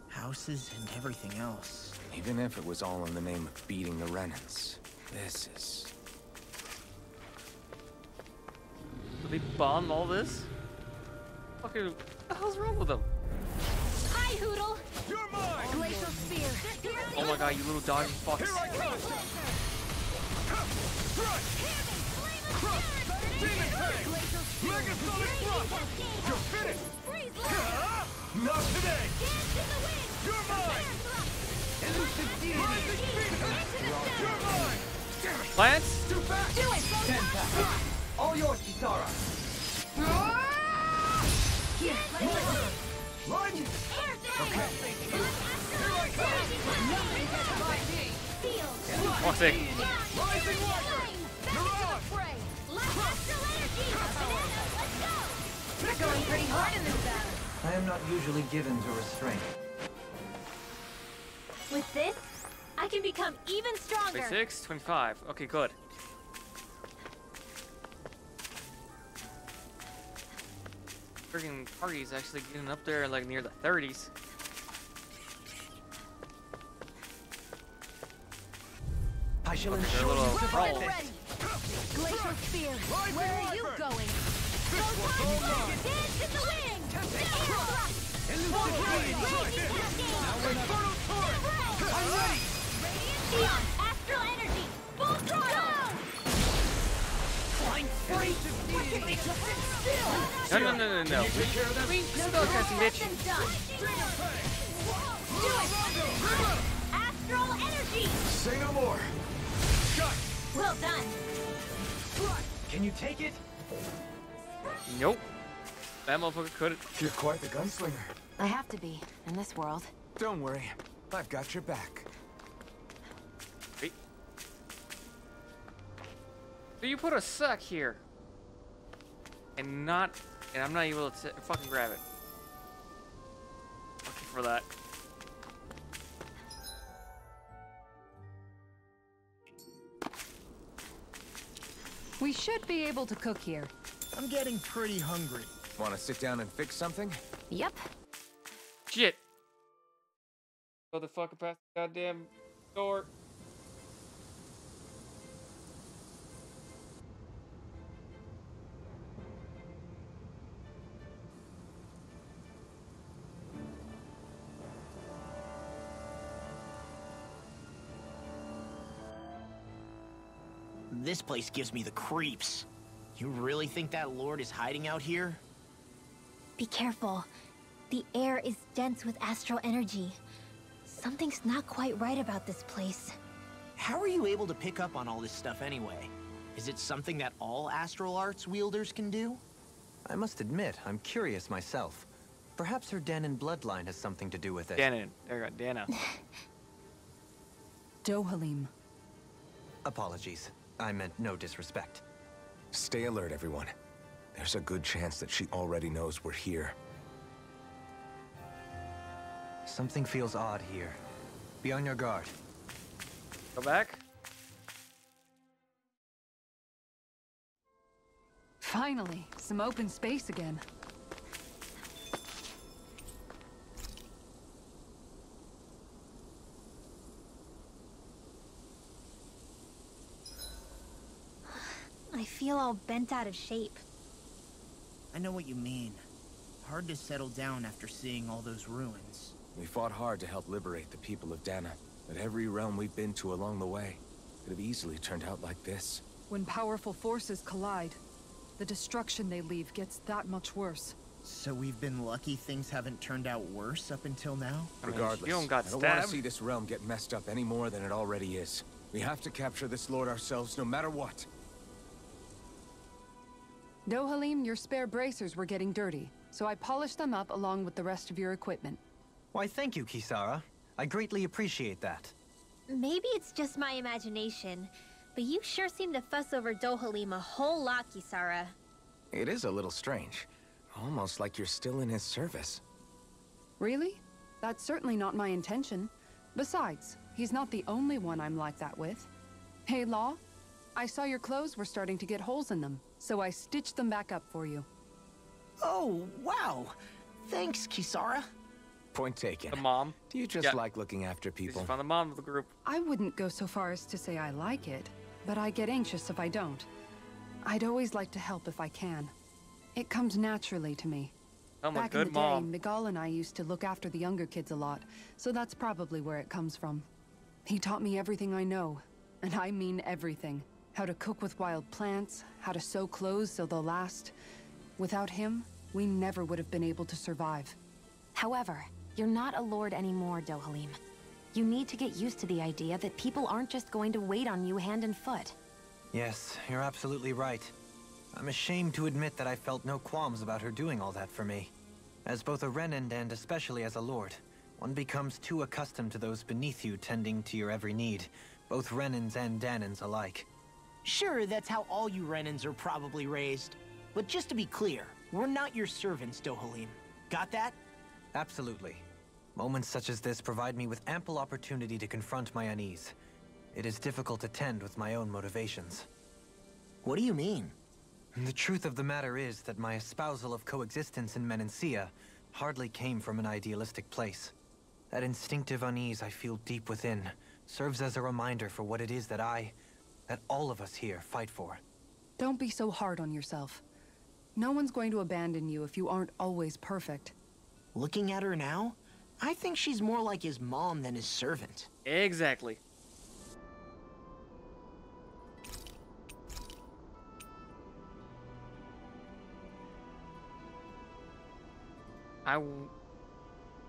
Houses and everything else. Even if it was all in the name of beating the Renans, this is... Did they bomb all this? Fucking, what the hell's wrong with them? Hi, Hoodle! You're mine! Glacial Spear! Oh my god, you little doggy fucks. Here I come! Crush! Crush! Demon Fang! Megasonic Thrust! You're finished! Not today! You're mine! Elusive deity. Rising Phoenix! You're mine! Damn it! Lance? Too fast! Do it! 10 seconds. All yours, Kisara. Here, let me go! Lunge! Okay. Oh, sick. Rising Weapon! Mirage! You're going pretty hard in this battle. I am not usually given to restraint. With this, I can become even stronger. 26, 25. Okay, good. Freaking party's actually getting up there like near the 30s. I shall Okay, ensure they're a little you survive crawl. this. Glacial Spear, where are you going? Elusive I'm ready. Astral energy, full throttle! Flying free. No. We still casting, bitch. Do it! Astral energy! Say no more! Well done! Can you take it? Nope. That motherfucker couldn't. You're quite the gunslinger. I have to be, in this world. Don't worry, I've got your back. Wait. So you put a suck here. And I'm not able to fucking grab it. Looking for that. We should be able to cook here. I'm getting pretty hungry. Want to sit down and fix something? Yep. Shit. Motherfucker past the goddamn door. This place gives me the creeps. You really think that lord is hiding out here? Be careful. The air is dense with astral energy. Something's not quite right about this place. How are you able to pick up on all this stuff anyway? Is it something that all astral arts wielders can do? I must admit, I'm curious myself. Perhaps her Danon bloodline has something to do with it. Danon. There you go, Dana. Dohalim. Apologies. I meant no disrespect. Stay alert, everyone. There's a good chance that she already knows we're here. Something feels odd here. Be on your guard. Go back. Finally, some open space again. I feel all bent out of shape. I know what you mean. Hard to settle down after seeing all those ruins. We fought hard to help liberate the people of Dana, but every realm we've been to along the way could have easily turned out like this. When powerful forces collide, the destruction they leave gets that much worse. So we've been lucky things haven't turned out worse up until now? Regardless, you don't got I don't want to stabbed. see this realm get messed up any more than it already is. We have to capture this lord ourselves, no matter what. Dohalim, your spare bracers were getting dirty, so I polished them up along with the rest of your equipment. Why, thank you, Kisara. I greatly appreciate that. Maybe it's just my imagination, but you sure seem to fuss over Dohalim a whole lot, Kisara. It is a little strange. Almost like you're still in his service. Really? That's certainly not my intention. Besides, he's not the only one I'm like that with. Hey, Law, I saw your clothes were starting to get holes in them, so I stitched them back up for you. Oh, wow. Thanks, Kisara. Point taken. The mom. Do you just like looking after She's people? found the mom of the group. I wouldn't go so far as to say I like it, but I get anxious if I don't. I'd always like to help if I can. It comes naturally to me. I'm a Back in good the mom. day, Miguel and I used to look after the younger kids a lot, so that's probably where it comes from. He taught me everything I know, and I mean everything. How to cook with wild plants, how to sew clothes so they'll last. Without him, we never would have been able to survive. However, you're not a lord anymore, Dohalim. You need to get used to the idea that people aren't just going to wait on you hand and foot. Yes, you're absolutely right. I'm ashamed to admit that I felt no qualms about her doing all that for me. As both a Renan and especially as a lord, one becomes too accustomed to those beneath you tending to your every need, both Renans and Danans alike. Sure, that's how all you Renans are probably raised. But just to be clear, we're not your servants, Dohalim. Got that? Absolutely. Moments such as this provide me with ample opportunity to confront my unease. It is difficult to tend with my own motivations. What do you mean? The truth of the matter is that my espousal of coexistence in Menancia hardly came from an idealistic place. That instinctive unease I feel deep within serves as a reminder for what it is that all of us here fight for. Don't be so hard on yourself. No one's going to abandon you if you aren't always perfect. Looking at her now, I think she's more like his mom than his servant. Exactly.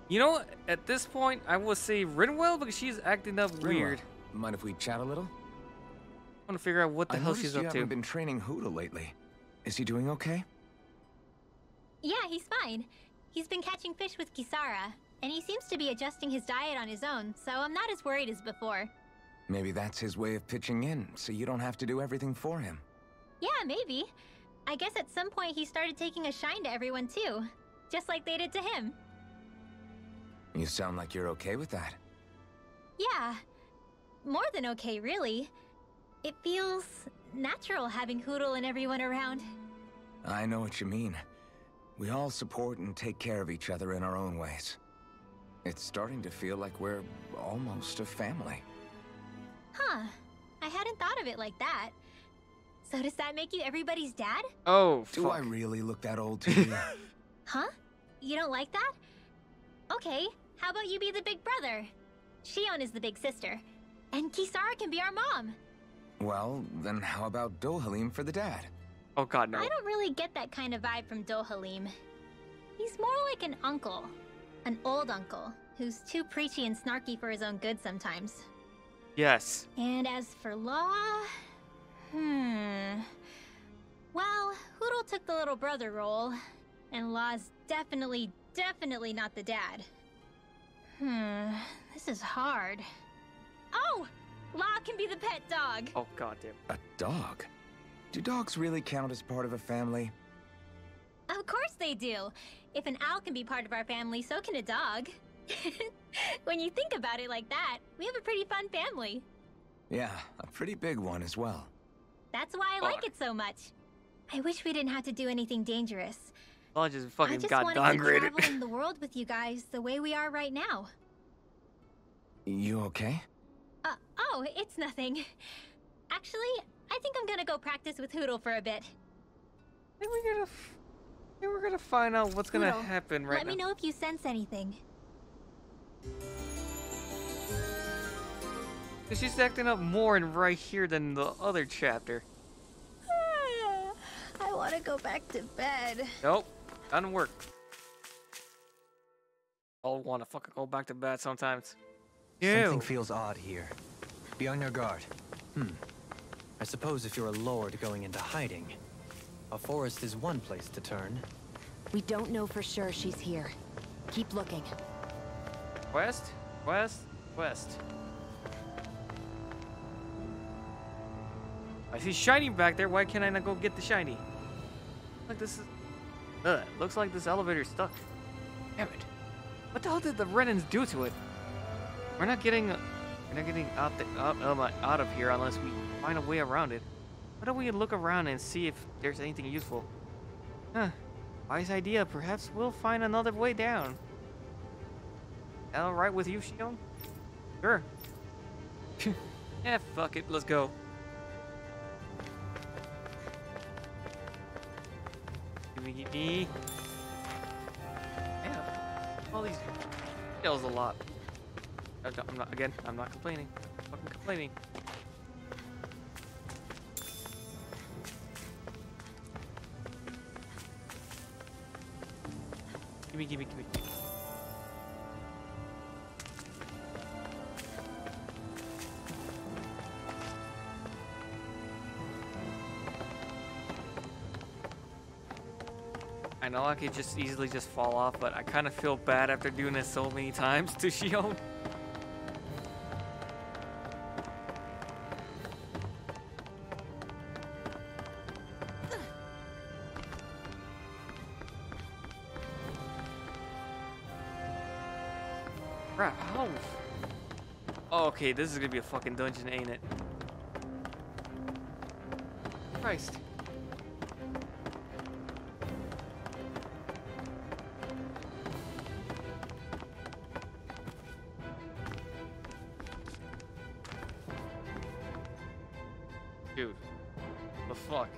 You know, at this point, I will say Rinwell because she's acting up weird. Mind if we chat a little? I want to figure out what the hell she's you up haven't to. been training Huda lately. Is he doing okay? Yeah, he's fine. He's been catching fish with Kisara, and he seems to be adjusting his diet on his own, so I'm not as worried as before. Maybe that's his way of pitching in, so you don't have to do everything for him. Yeah, maybe. I guess at some point he started taking a shine to everyone too, just like they did to him. You sound like you're okay with that. Yeah. More than okay, really. It feels natural having Hoodle and everyone around. I know what you mean. We all support and take care of each other in our own ways. It's starting to feel like we're almost a family. Huh. I hadn't thought of it like that. So does that make you everybody's dad? Oh, fuck. Do I really look that old to you? Huh? You don't like that? Okay, how about you be the big brother? Shion is the big sister. And Kisara can be our mom. Well, then how about Dohalim for the dad? Oh god, no. I don't really get that kind of vibe from Dohalim. He's more like an uncle. An old uncle, who's too preachy and snarky for his own good sometimes. Yes. And as for Law... Well, Hootle took the little brother role, and Law's definitely not the dad. This is hard. Oh! Law can be the pet dog! Oh, goddamn. A dog? Do dogs really count as part of a family? Of course they do! If an owl can be part of our family, so can a dog. When you think about it like that, we have a pretty fun family. Yeah, a pretty big one as well. That's why I like it so much. I wish we didn't have to do anything dangerous. I just fucking got wanted to downgraded. travel in the world with you guys the way we are right now. You okay? Oh, it's nothing. Actually, I think I'm gonna go practice with Hootle for a bit. I think we're gonna find out what's gonna Hootle, happen right now. let me know if you sense anything. She's acting up more in right here than the other chapter. I want to go back to bed. Nope, doesn't work. I'll want to fucking go back to bed sometimes. Something feels odd here. Be on your guard. I suppose if you're a lord going into hiding, a forest is one place to turn. We don't know for sure she's here. Keep looking. Quest? Quest? Quest. I see shiny back there. Why can't I not go get the shiny? Like this is... looks like this elevator's stuck. Damn it. What the hell did the Renans do to it? We're not getting out of here unless we find a way around it. Why don't we look around and see if there's anything useful? Wise idea. Perhaps we'll find another way down. That all right with you, Shion? Sure. Yeah, fuck it. Let's go. Gimme. Damn. All these kills a lot. I'm not complaining. I'm fucking complaining. Gimme. I know I could just easily just fall off, but I kind of feel bad after doing this so many times to Shion. Crap, how? Oh, okay, this is gonna be a fucking dungeon, ain't it? Christ. Dude, the fuck?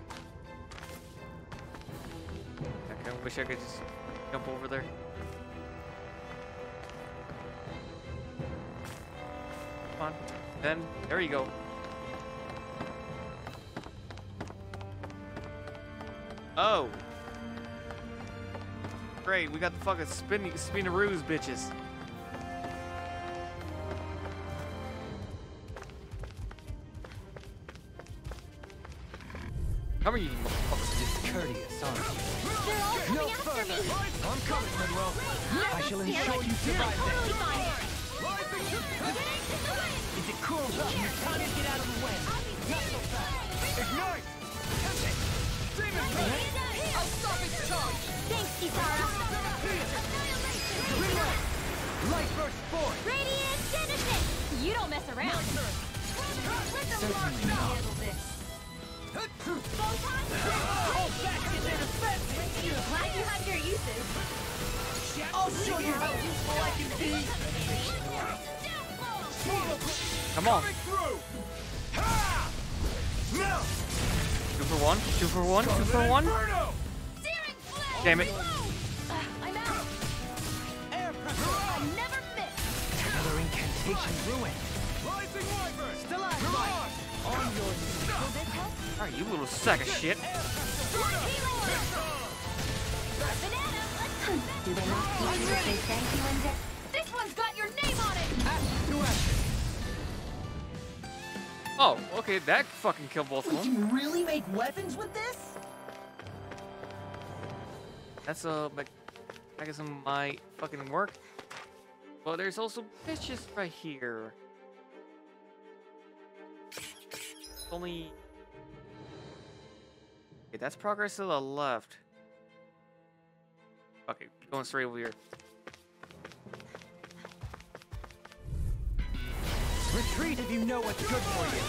I kinda wish I could just jump over there. Come on, then, there you go. Oh! Great, we got the fucking spinnaroos, bitches. Come here, you motherfuckers. Discourteous, aren't you? They're all coming after me! I'm coming, Manuel. I shall ensure you survive Totally this. fine. Is it cool? Time to get out of the way. Ignite! I'll stop its charge. Thanks, Kisara. Light burst forth. Radiant Genesis! You don't mess around. Hold back in their defense. Glad you have your uses. I'll show you how useful I can be. Come on. Through! Ha! Now! 2 for 1, 2 for 1, 2 for 1. Inferno! Damn it. I'm out. Air pressure. I never miss. Another incantation ruined. Rising Wyvern! Stalagmite. On your knees. Alright, you little sack of shit. Do they not see you say thank you and This one's got your Oh, okay, that fucking killed both of We them. can really make weapons with this? That's a mechanism might fucking work. Well, there's also bitches right here. Only. Okay, that's progress to the left. Okay, going straight over here. Retreat if you know what's good for you.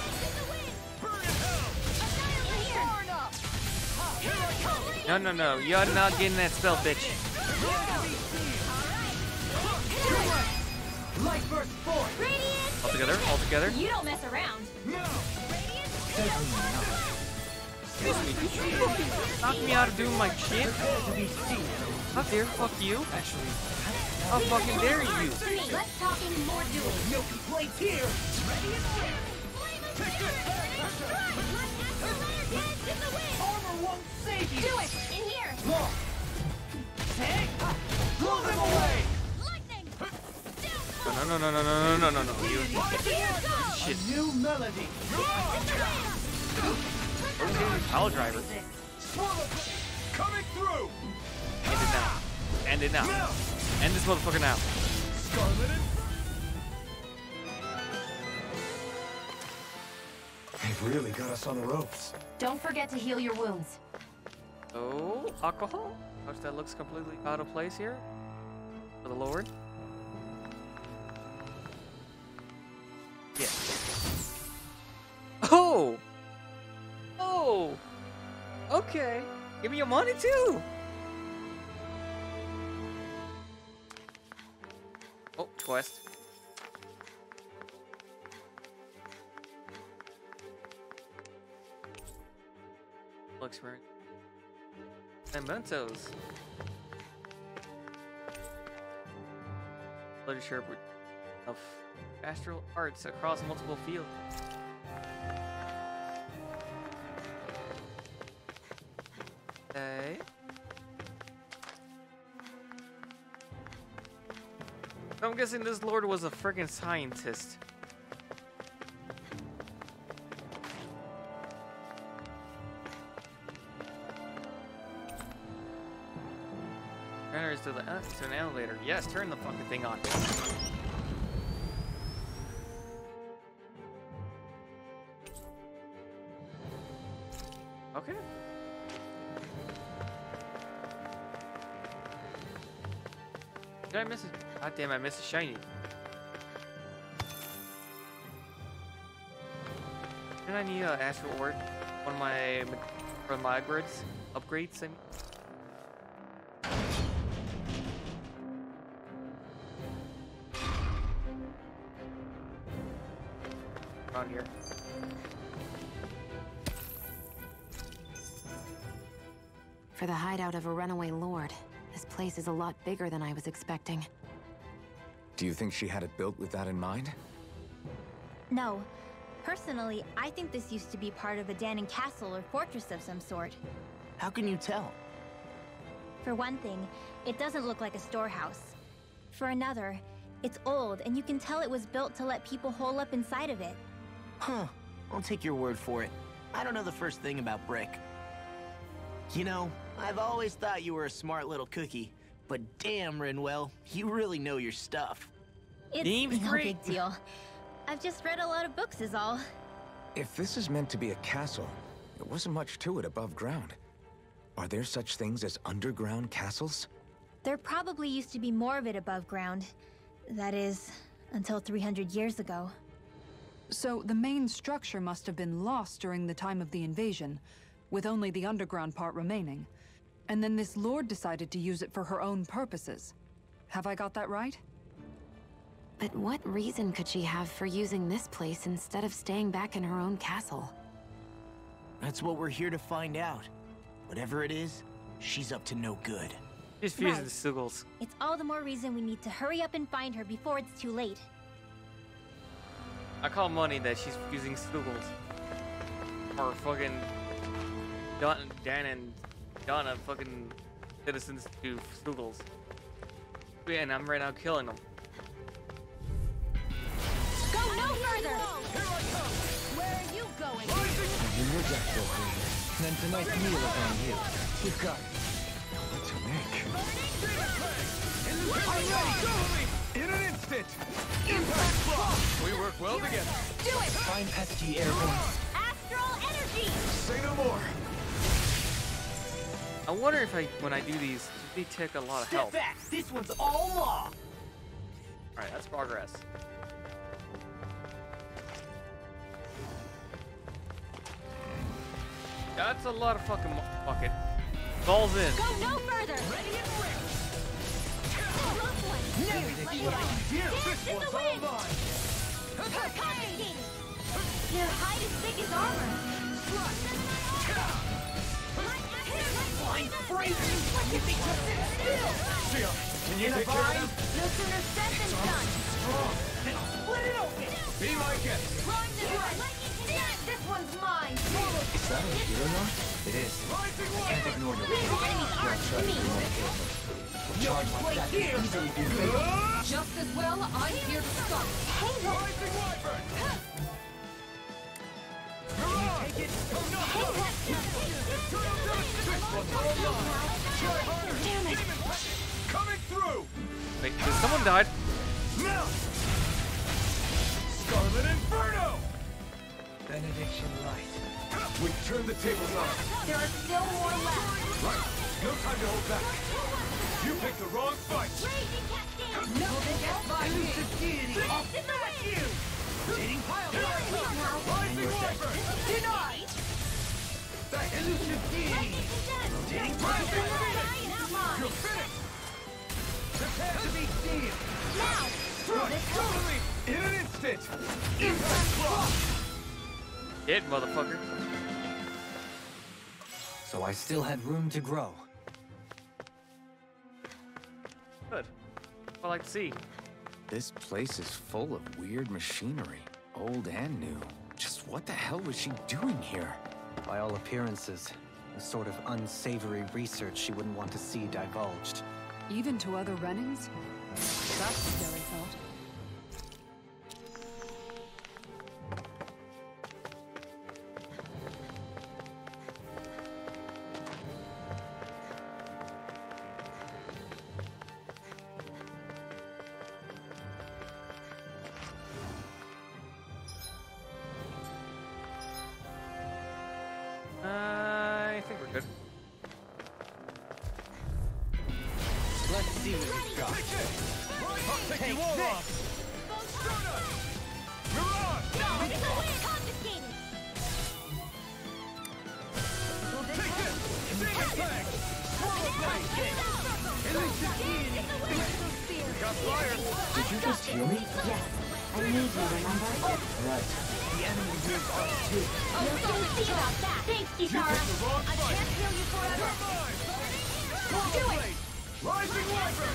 No, you're not getting that spell, bitch. Light burst forth. Radiant! All together. You don't mess around. Excuse me, did you fucking knock me out of doing my shit? How dare fuck you? How fucking dare you? Less talking, more doing. No complaints here. Armor won't save you. Do it! In here! Blow them away. Lightning! No. You shit. New melody. Okay, power driver. Coming through. End it now. End this motherfucker now. Scarlet and They've really got us on the ropes. Don't forget to heal your wounds. Oh, alcohol? Gosh, that looks completely out of place here. For the Lord. Yeah. Oh! Oh! Okay. Give me your money too! Oh, quest. Looks right. Mementos. Literature of astral arts across multiple fields. Okay. So I'm guessing this lord was a friggin' scientist. Enters to an elevator. Yes, turn the fucking thing on. Okay. Did I miss it? God damn, I missed a shiny. Did I need an astral orb? One of my upgrades? Upgrades, I mean. Around here. For the hideout of a runaway lord, this place is a lot bigger than I was expecting. Do you think she had it built with that in mind? No. Personally, I think this used to be part of a Danon castle or fortress of some sort. How can you tell? For one thing, it doesn't look like a storehouse. For another, it's old and you can tell it was built to let people hole up inside of it. Huh. I'll take your word for it. I don't know the first thing about brick. You know, I've always thought you were a smart little cookie, but damn, Rinwell, you really know your stuff. It's no big deal. I've just read a lot of books is all. If this is meant to be a castle, there wasn't much to it above ground. Are there such things as underground castles? There probably used to be more of it above ground. That is, until 300 years ago. So the main structure must have been lost during the time of the invasion, with only the underground part remaining. And then this lord decided to use it for her own purposes. Have I got that right? But what reason could she have for using this place instead of staying back in her own castle? That's what we're here to find out. Whatever it is, she's up to no good. Just fusing the Sugals. It's all the more reason we need to hurry up and find her before it's too late. I call money that she's using Sugals. Or fucking Dan and Donna fucking citizens to Sugals. And I'm right now killing them. Go no further! here I come. Wearing going. Then tonight's meal is on you. You've got it. To Nick. I'm ready! In an instant! Impact block! We work well together. Do it! Find pesky airborne. Astral energy! Say no more. I wonder if when I do these, they take a lot of Step health. back! This one's all law! Alright, that's progress. That's a lot of fucking fuck it. Balls in. Go no further! Ready and ready! This is the wind! Confiscated! Your hide is thick as armor! Blind freezing! You think you'll sit still? Can you take care of them? No sooner said than done! Then I'll split it open! Be my guest! Blowing this one! This one's mine! Is that a hero now? It is. Rising Can't wave! ignore your These enemies aren't me! charge like that can easily be fatal. Just as well, I'm here to stop. Hey, look! Rising wyvern! Hurrah! Take it! Come on! This one's all mine! Try harder! Damn it! Demon packet! Coming through! Wait, did someone died? Now! Scarlet Inferno! Benediction light. We turn the tables on. There are still more left! Right. No time to hold back. You picked the wrong fight. Raging cascade! Nothing gets by me. I'll smash you! Dating pile Rising wyvern! Denied! That elusive deity! Dating Rising phoenix! Now! You're finished! Prepare to be seen! Right, totally! In an instant! Impact block! Hit, motherfucker. So I still had room to grow. Good. I like to see. This place is full of weird machinery, old and new. Just what the hell was she doing here? By all appearances, the sort of unsavory research she wouldn't want to see divulged. Even to other Renans? That's a scary thought. I think we're good. Let's see what you've got. I'll take you all off! Stardust! Mirage! Confiscated! Take this! Demon fang! Swallow blade! Elusive deity! Got fire! Did you just hear me? Yes, I need you, remember? Right. The enemy hears us too! You'll soon see about that! Thanks, You Kitara! picked the wrong I fight! can't heal you forever! You're mine! We'll do it! Rising wyvern!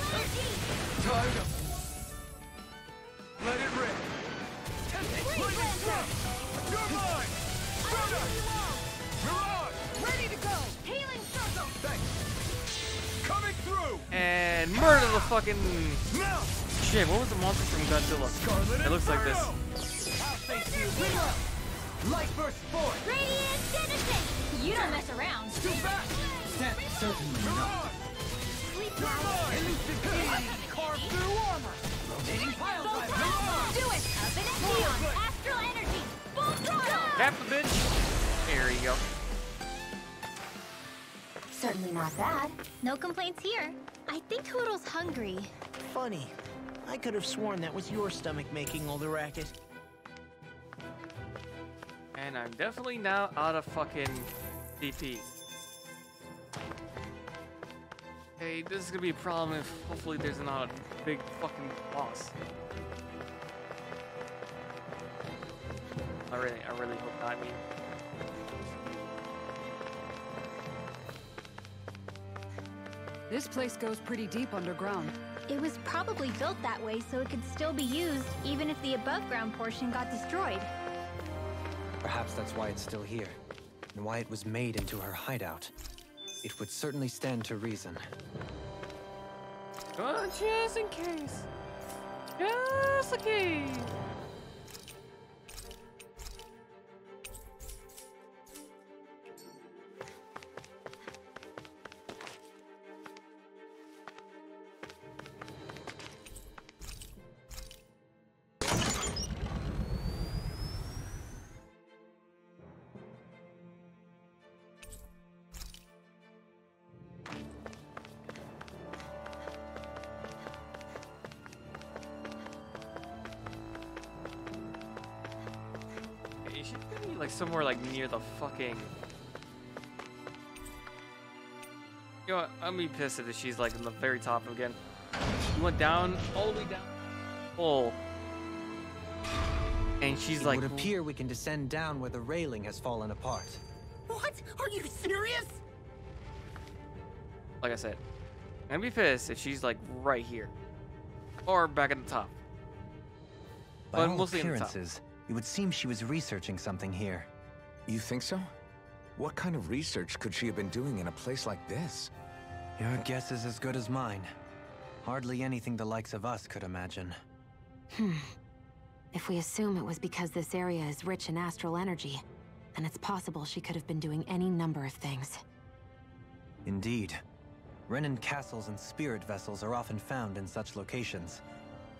Time to... Let it rip! Lightning strike! You're mine! Stardust! Mirage! Ready to go! Healing circle! Thanks! Coming through! And murder the fucking Now! shit. What was the monster from Godzilla? Scarlet It looks like this. Inferno! I'll face you well! Light burst forth! Radiant Dedyme! You don't mess around! Too fast! Certainly not. Mirage! You're mine! Elusive deity! Carved through armor! Rotating pile driver! Do it! Up in a neon! Astral energy! Full throttle! Tap the bitch. There you go. Certainly not bad. No complaints here. I think Hoodle's hungry. Funny. I could have sworn that was your stomach making all the racket. And I'm definitely now out of fucking DP. Hey, this is gonna be a problem if hopefully there's not a big fucking boss. I really hope not. I mean, This place goes pretty deep underground. It was probably built that way so it could still be used, even if the above-ground portion got destroyed. Perhaps that's why it's still here, and why it was made into her hideout. It would certainly stand to reason. oh, just in case. Just in case. like somewhere like near the fucking. You know what? I'm gonna be pissed if she's like in the very top again. She went down, all the way down. Oh. And she's like. It would appear we can descend down where the railing has fallen apart. What? Are you serious? Like I said, I'm gonna be pissed if she's like right here. Or back at the top. By But all mostly in the top. appearances, it would seem she was researching something here. You think so? What kind of research could she have been doing in a place like this? Your guess is as good as mine. Hardly anything the likes of us could imagine. If we assume it was because this area is rich in astral energy, then it's possible she could have been doing any number of things. Indeed. Renan castles and spirit vessels are often found in such locations.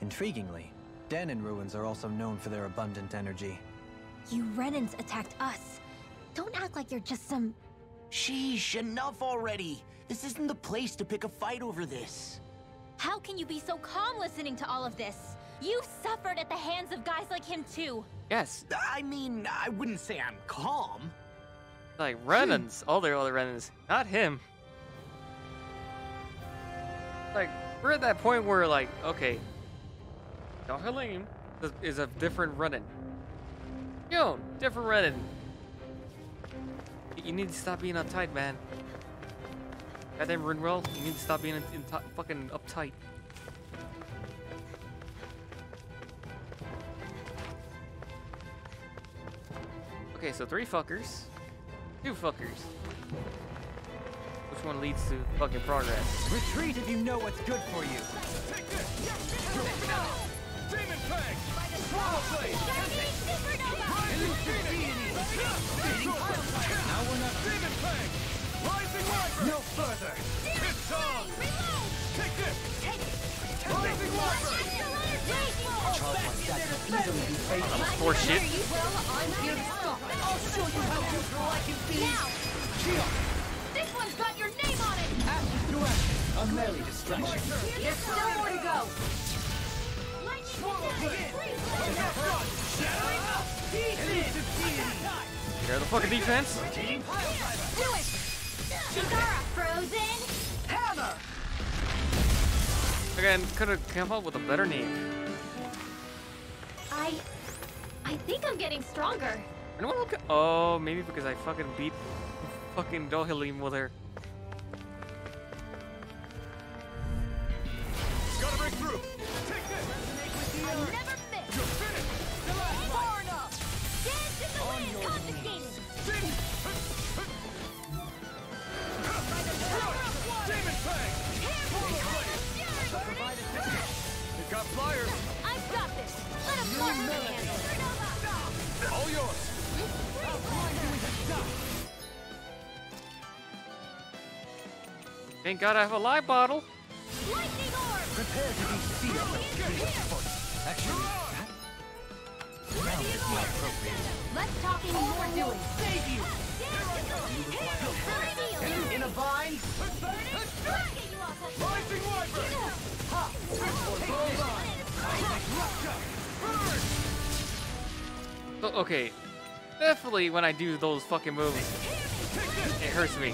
Intriguingly, Danon ruins are also known for their abundant energy. You Renans attacked us. Don't act like you're just some... Sheesh, enough already. This isn't the place to pick a fight over this. How can you be so calm listening to all of this? You suffered at the hands of guys like him too. Yes. I mean, I wouldn't say I'm calm. Like Renans. All their other Renans. Not him. Like, we're at that point where like, okay. Halim is a different Renan. Yo, different Renan. You need to stop being uptight, man. Goddamn Rinwell, you need to stop being fucking uptight. Okay, so 3 fuckers. 2 fuckers. Which one leads to fucking progress? Retreat if you know what's good for you. Take this! Demon Fang! Swallow Blade! Rising Phoenix! Now we're not Demon Fang! Rising Wyvern! No further! Hit Song! Take this! Rising Wyvern! Or shit. I'll show you how useful I can be! This one's got your name on it! Ashes to ashes! A melee distraction! There's still more to go! Swallow Blade! Shattering up! Here's the fucking defense. Do it! Shigara, frozen! Hammer! Again, could have come up with a better name. I think I'm getting stronger. Anyone look? Oh, maybe because I fucking beat fucking Dohalim with her. Gotta break through! Take this! I never miss! You're finished! Far enough! Dance in the wind! Confiscated! Demon Fang! We've got flyers! I've got this! Let him fly her handle! All yours! Thank God I have a live bottle. Lightning orb! Prepare to be sealed. Actually, round is not appropriate. Less talking, more doing. Save you! In a vine? Rising Wyvern! Ha! Burn! Oh, okay, definitely when I do those fucking moves, it hurts me.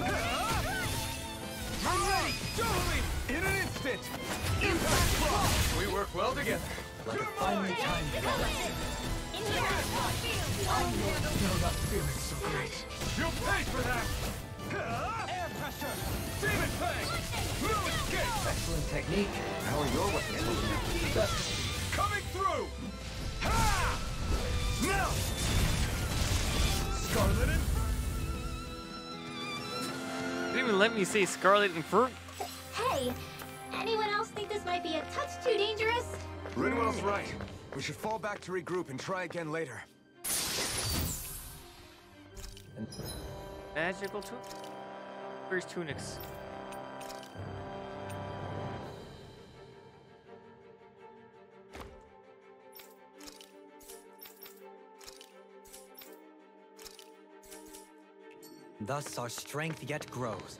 I'm ready! Dohalim! In an instant! Impact block! We work well together. Like a finely timed weapon. Still not feeling so great. You'll pay for that! Air pressure! Demon Fang! No escape! Excellent technique. How are your weapons holding up? Coming through! Ha! Now! Scarlet and... Didn't even let me say Scarlet and Fruit. Hey, anyone else think this might be a touch too dangerous? Rinwell's right. We should fall back to regroup and try again later. Magical tunic. Where's tunics? Thus our strength yet grows.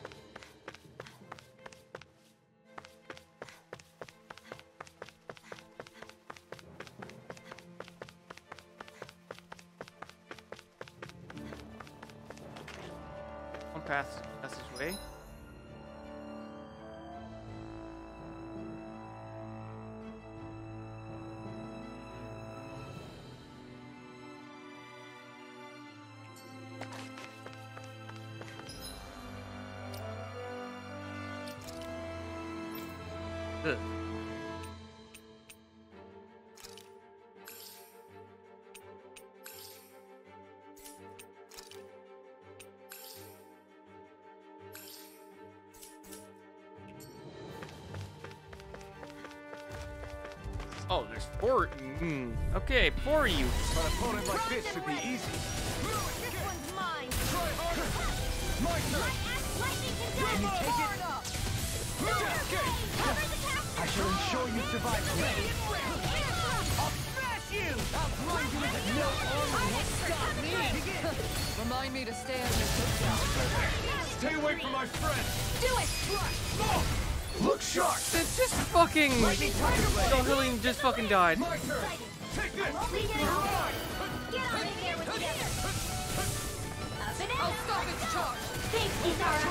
passageway. Ugh. Oh, there's four. Okay, four of you. An opponent like this should be easy. This one's mine. Try harder. My turn. Lightning can Can you take it? I shall ensure you survive today. I'll smash you. I'll grind you with enough armor won't stop me. Remind me to stay on your footsteps. Stay away from my friend. Do it! Look sharp. It's just fucking. Dohelium just fucking died. My turn. Take this. Get on in there with you. Up and I'll stop its charge. Thanks, Izara.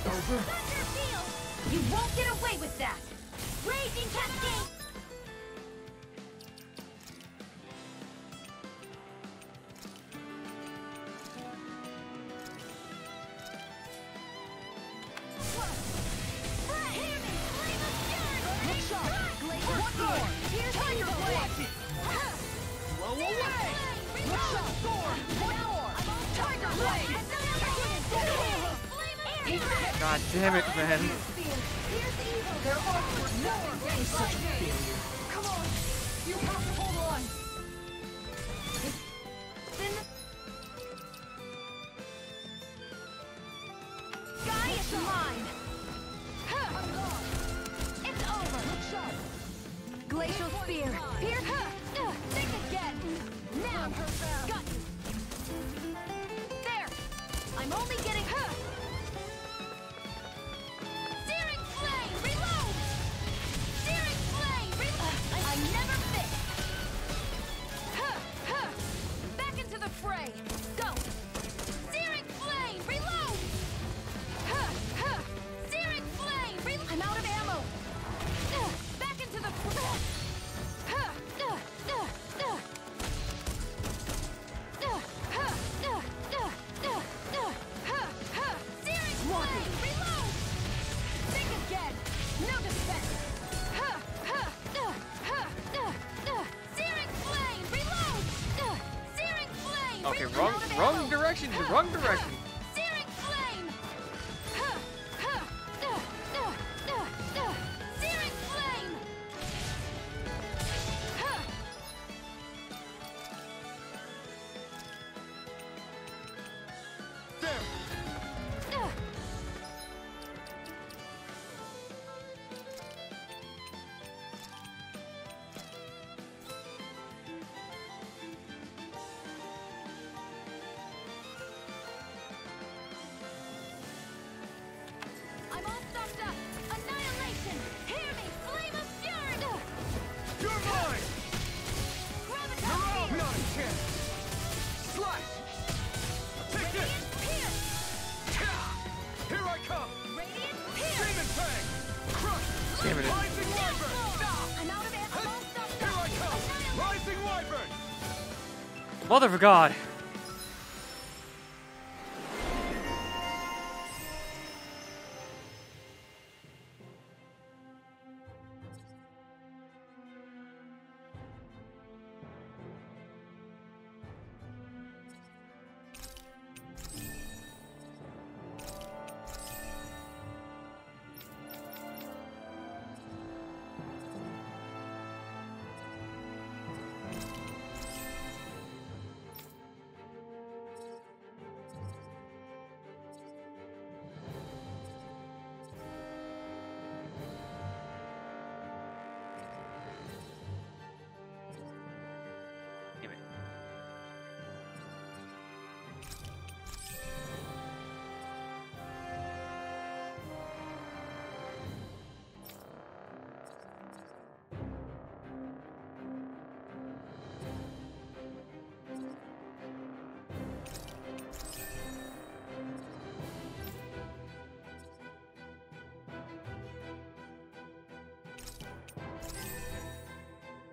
Over. You won't get away with that. Raging cascade. God damn it, man. Come on. You have to hold on. Sky is mine. It's over. Glacial spear. Here. Think again. Now. Got you. There. I'm only getting. Searing flame. Reload. Searing flame. Reload. I never miss. Back into the fray. Go. Searing flame. Reload. Searing flame. I'm out of ammo. Back into the fray. Searing flame. Reload. Think again. No defense. Searing flame. Reload. Searing flame. Okay, I'm wrong out of wrong ammo. direction. Wrong direction. Searing flame. Searing flame. I'm all stocked up. Annihilation. Hear me. Flame of fury. You're mine. Orbital Not spear. a chance. Slash. Take this. Radiant pierce. Here I come. Radiant pierce. Demon Fang. Crush. Damn it. Rising Wyvern. I'm out of ammo. I'm all stocked Here up. I come. Annihilation. Rising Wyvern. Mother of God.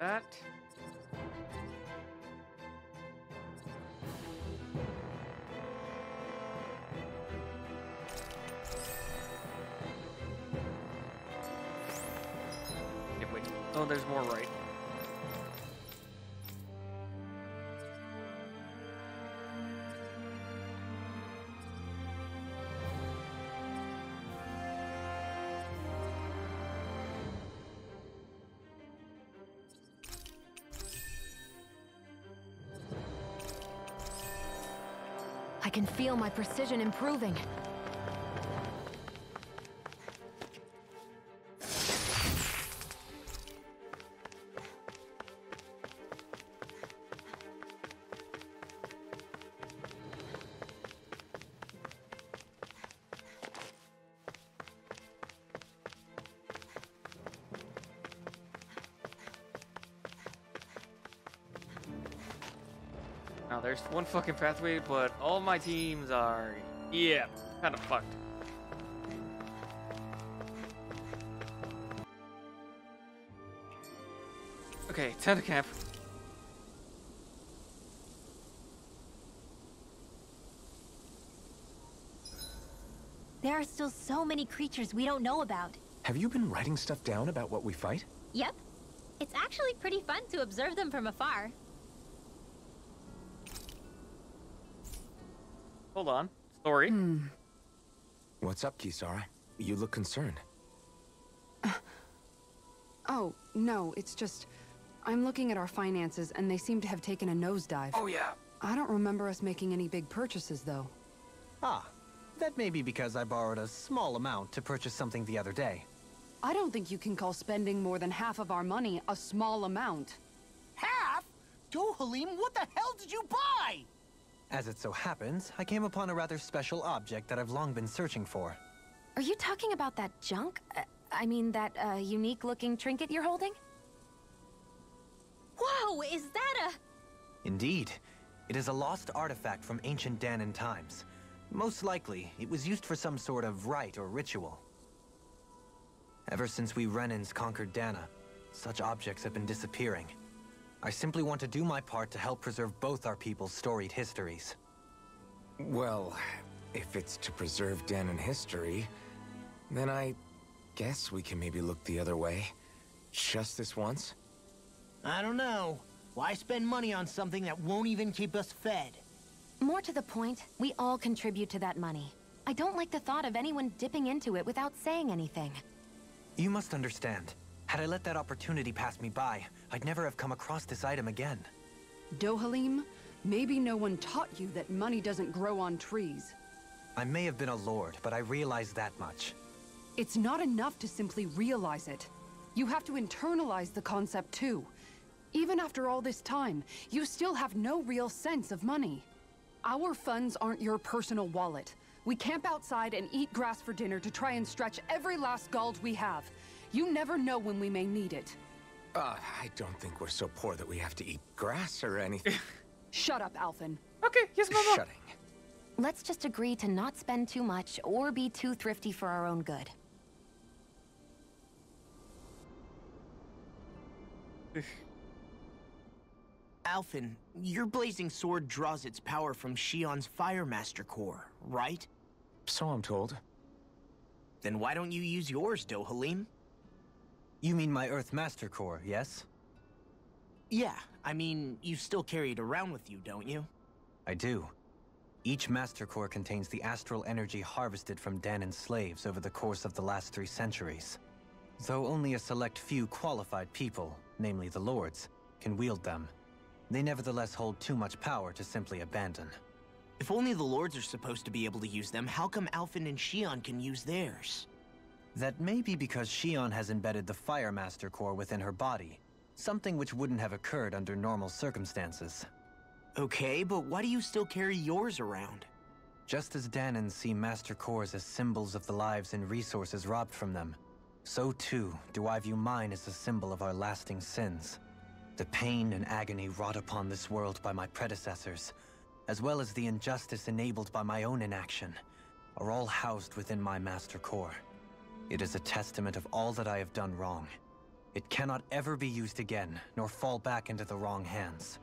that. Okay, wait. Oh, there's more right. I can feel my precision improving. Now there's one fucking pathway, but all my teams are, yeah, kind of fucked. Okay, time to camp. There are still so many creatures we don't know about. Have you been writing stuff down about what we fight? Yep. It's actually pretty fun to observe them from afar. Hold on. Story. What's up, Kisara? You look concerned. Oh, no, it's just... I'm looking at our finances, and they seem to have taken a nosedive. Oh, yeah. I don't remember us making any big purchases, though. Ah, that may be because I borrowed a small amount to purchase something the other day. I don't think you can call spending more than half of our money a small amount. Half? Dohalim, what the hell did you buy? As it so happens, I came upon a rather special object that I've long been searching for. Are you talking about that junk? I mean, that unique-looking trinket you're holding? Whoa, is that a... Indeed. It is a lost artifact from ancient Danan times. Most likely, it was used for some sort of rite or ritual. Ever since we Renans conquered Dana, such objects have been disappearing. I simply want to do my part to help preserve both our people's storied histories. Well, if it's to preserve Danan history, then I guess we can maybe look the other way. Just this once? I don't know. Why spend money on something that won't even keep us fed? More to the point, we all contribute to that money. I don't like the thought of anyone dipping into it without saying anything. You must understand. Had I let that opportunity pass me by, I'd never have come across this item again. Dohalim, maybe no one taught you that money doesn't grow on trees. I may have been a lord, but I realize that much. It's not enough to simply realize it. You have to internalize the concept too. Even after all this time, you still have no real sense of money. Our funds aren't your personal wallet. We camp outside and eat grass for dinner to try and stretch every last gold we have. You never know when we may need it. I don't think we're so poor that we have to eat grass or anything. Shut up, Alphen. Okay, yes, Mama. Shutting. Let's just agree to not spend too much or be too thrifty for our own good. Alphen, your blazing sword draws its power from Shion's Fire Master Core, right? So I'm told. Then why don't you use yours, Dohalim? You mean my Earth Master Core, yes? Yeah, I mean, you still carry it around with you, don't you? I do. Each Master Core contains the astral energy harvested from Danan's slaves over the course of the last 3 centuries. Though only a select few qualified people, namely the Lords, can wield them, they nevertheless hold too much power to simply abandon. If only the Lords are supposed to be able to use them, how come Alphen and Shion can use theirs? That may be because Shion has embedded the Fire Master Core within her body, something which wouldn't have occurred under normal circumstances. Okay, but why do you still carry yours around? Just as Danans see Master Cores as symbols of the lives and resources robbed from them, so too do I view mine as a symbol of our lasting sins. The pain and agony wrought upon this world by my predecessors, as well as the injustice enabled by my own inaction, are all housed within my Master Core. It is a testament of all that I have done wrong. It cannot ever be used again, nor fall back into the wrong hands.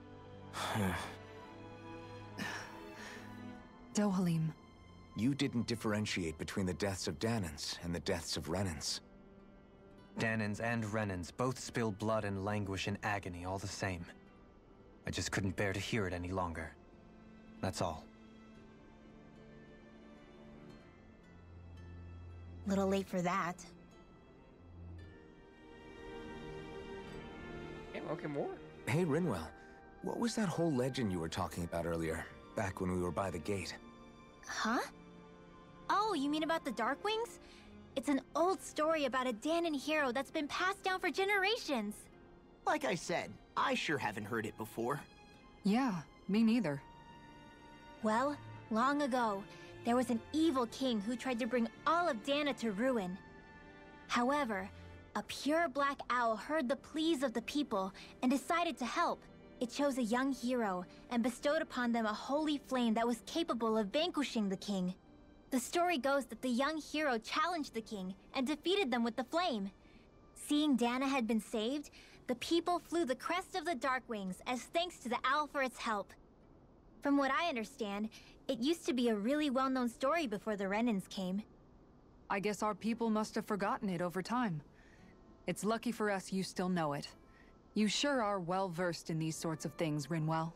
Dohalim. You didn't differentiate between the deaths of Danans and the deaths of Renans. Danans and Renans both spill blood and languish in agony all the same. I just couldn't bear to hear it any longer. That's all. Little late for that. Okay, more. Hey, Rinwell. What was that whole legend you were talking about earlier, back when we were by the gate? Huh? Oh, you mean about the Darkwings? It's an old story about a Danon hero that's been passed down for generations. Like I said, I sure haven't heard it before. Yeah, me neither. Well, long ago, there was an evil king who tried to bring all of Dana to ruin. However, a pure black owl heard the pleas of the people and decided to help. It chose a young hero and bestowed upon them a holy flame that was capable of vanquishing the king. The story goes that the young hero challenged the king and defeated them with the flame. Seeing Dana had been saved, the people flew the crest of the Darkwings as thanks to the owl for its help. From what I understand, it used to be a really well-known story before the Renans came. I guess our people must have forgotten it over time. It's lucky for us you still know it. You sure are well-versed in these sorts of things, Rinwell.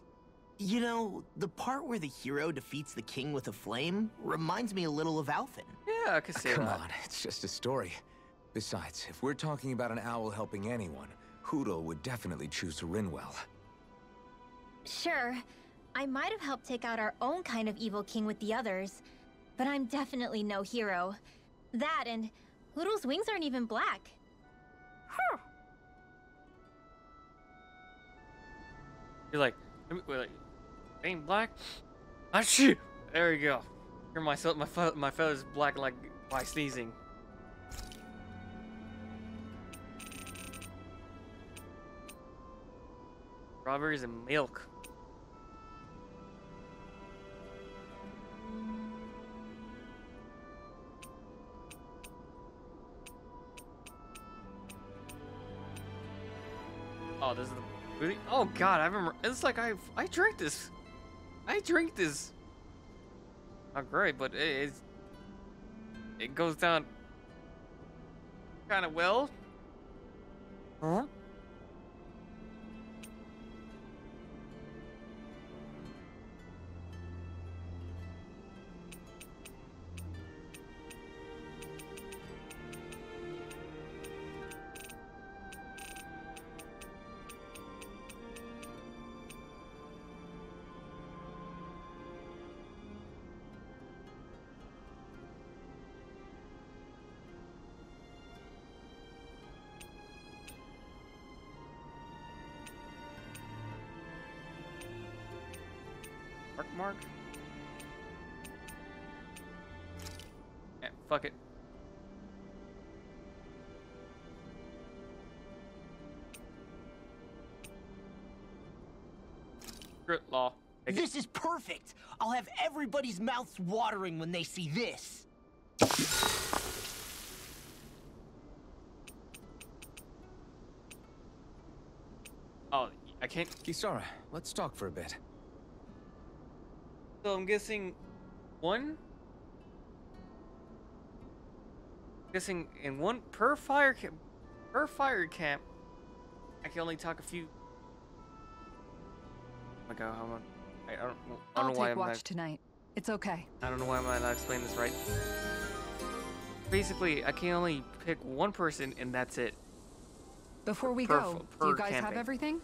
You know, the part where the hero defeats the king with a flame reminds me a little of Alphen. Yeah, I could say Come that. on, it's just a story. Besides, if we're talking about an owl helping anyone, Hootle would definitely choose Rinwell. Sure, I might have helped take out our own kind of evil king with the others, but I'm definitely no hero. That and Hootle's wings aren't even black. Huh. You're like, ain't black? Ah, shit! There you go. Here, my feather's black like by sneezing. Strawberries and milk. Oh, this is the really? Oh God, I remember. It's like I drank this. I drink this. Not great, but it goes down kind of well. Huh? Mark? Yeah, fuck it. Grit law. This is perfect! I'll have everybody's mouths watering when they see this. Oh, I can't. Kisara, let's talk for a bit. So I'm guessing in one per fire camp, I can only talk a few. Oh my God, hold on. I don't I'll know why take I'm watch not. tonight. It's okay. I don't know why I'm not explaining this right. Basically, I can only pick one person, and that's it. Before we Per- go, do per you guys have camping. everything?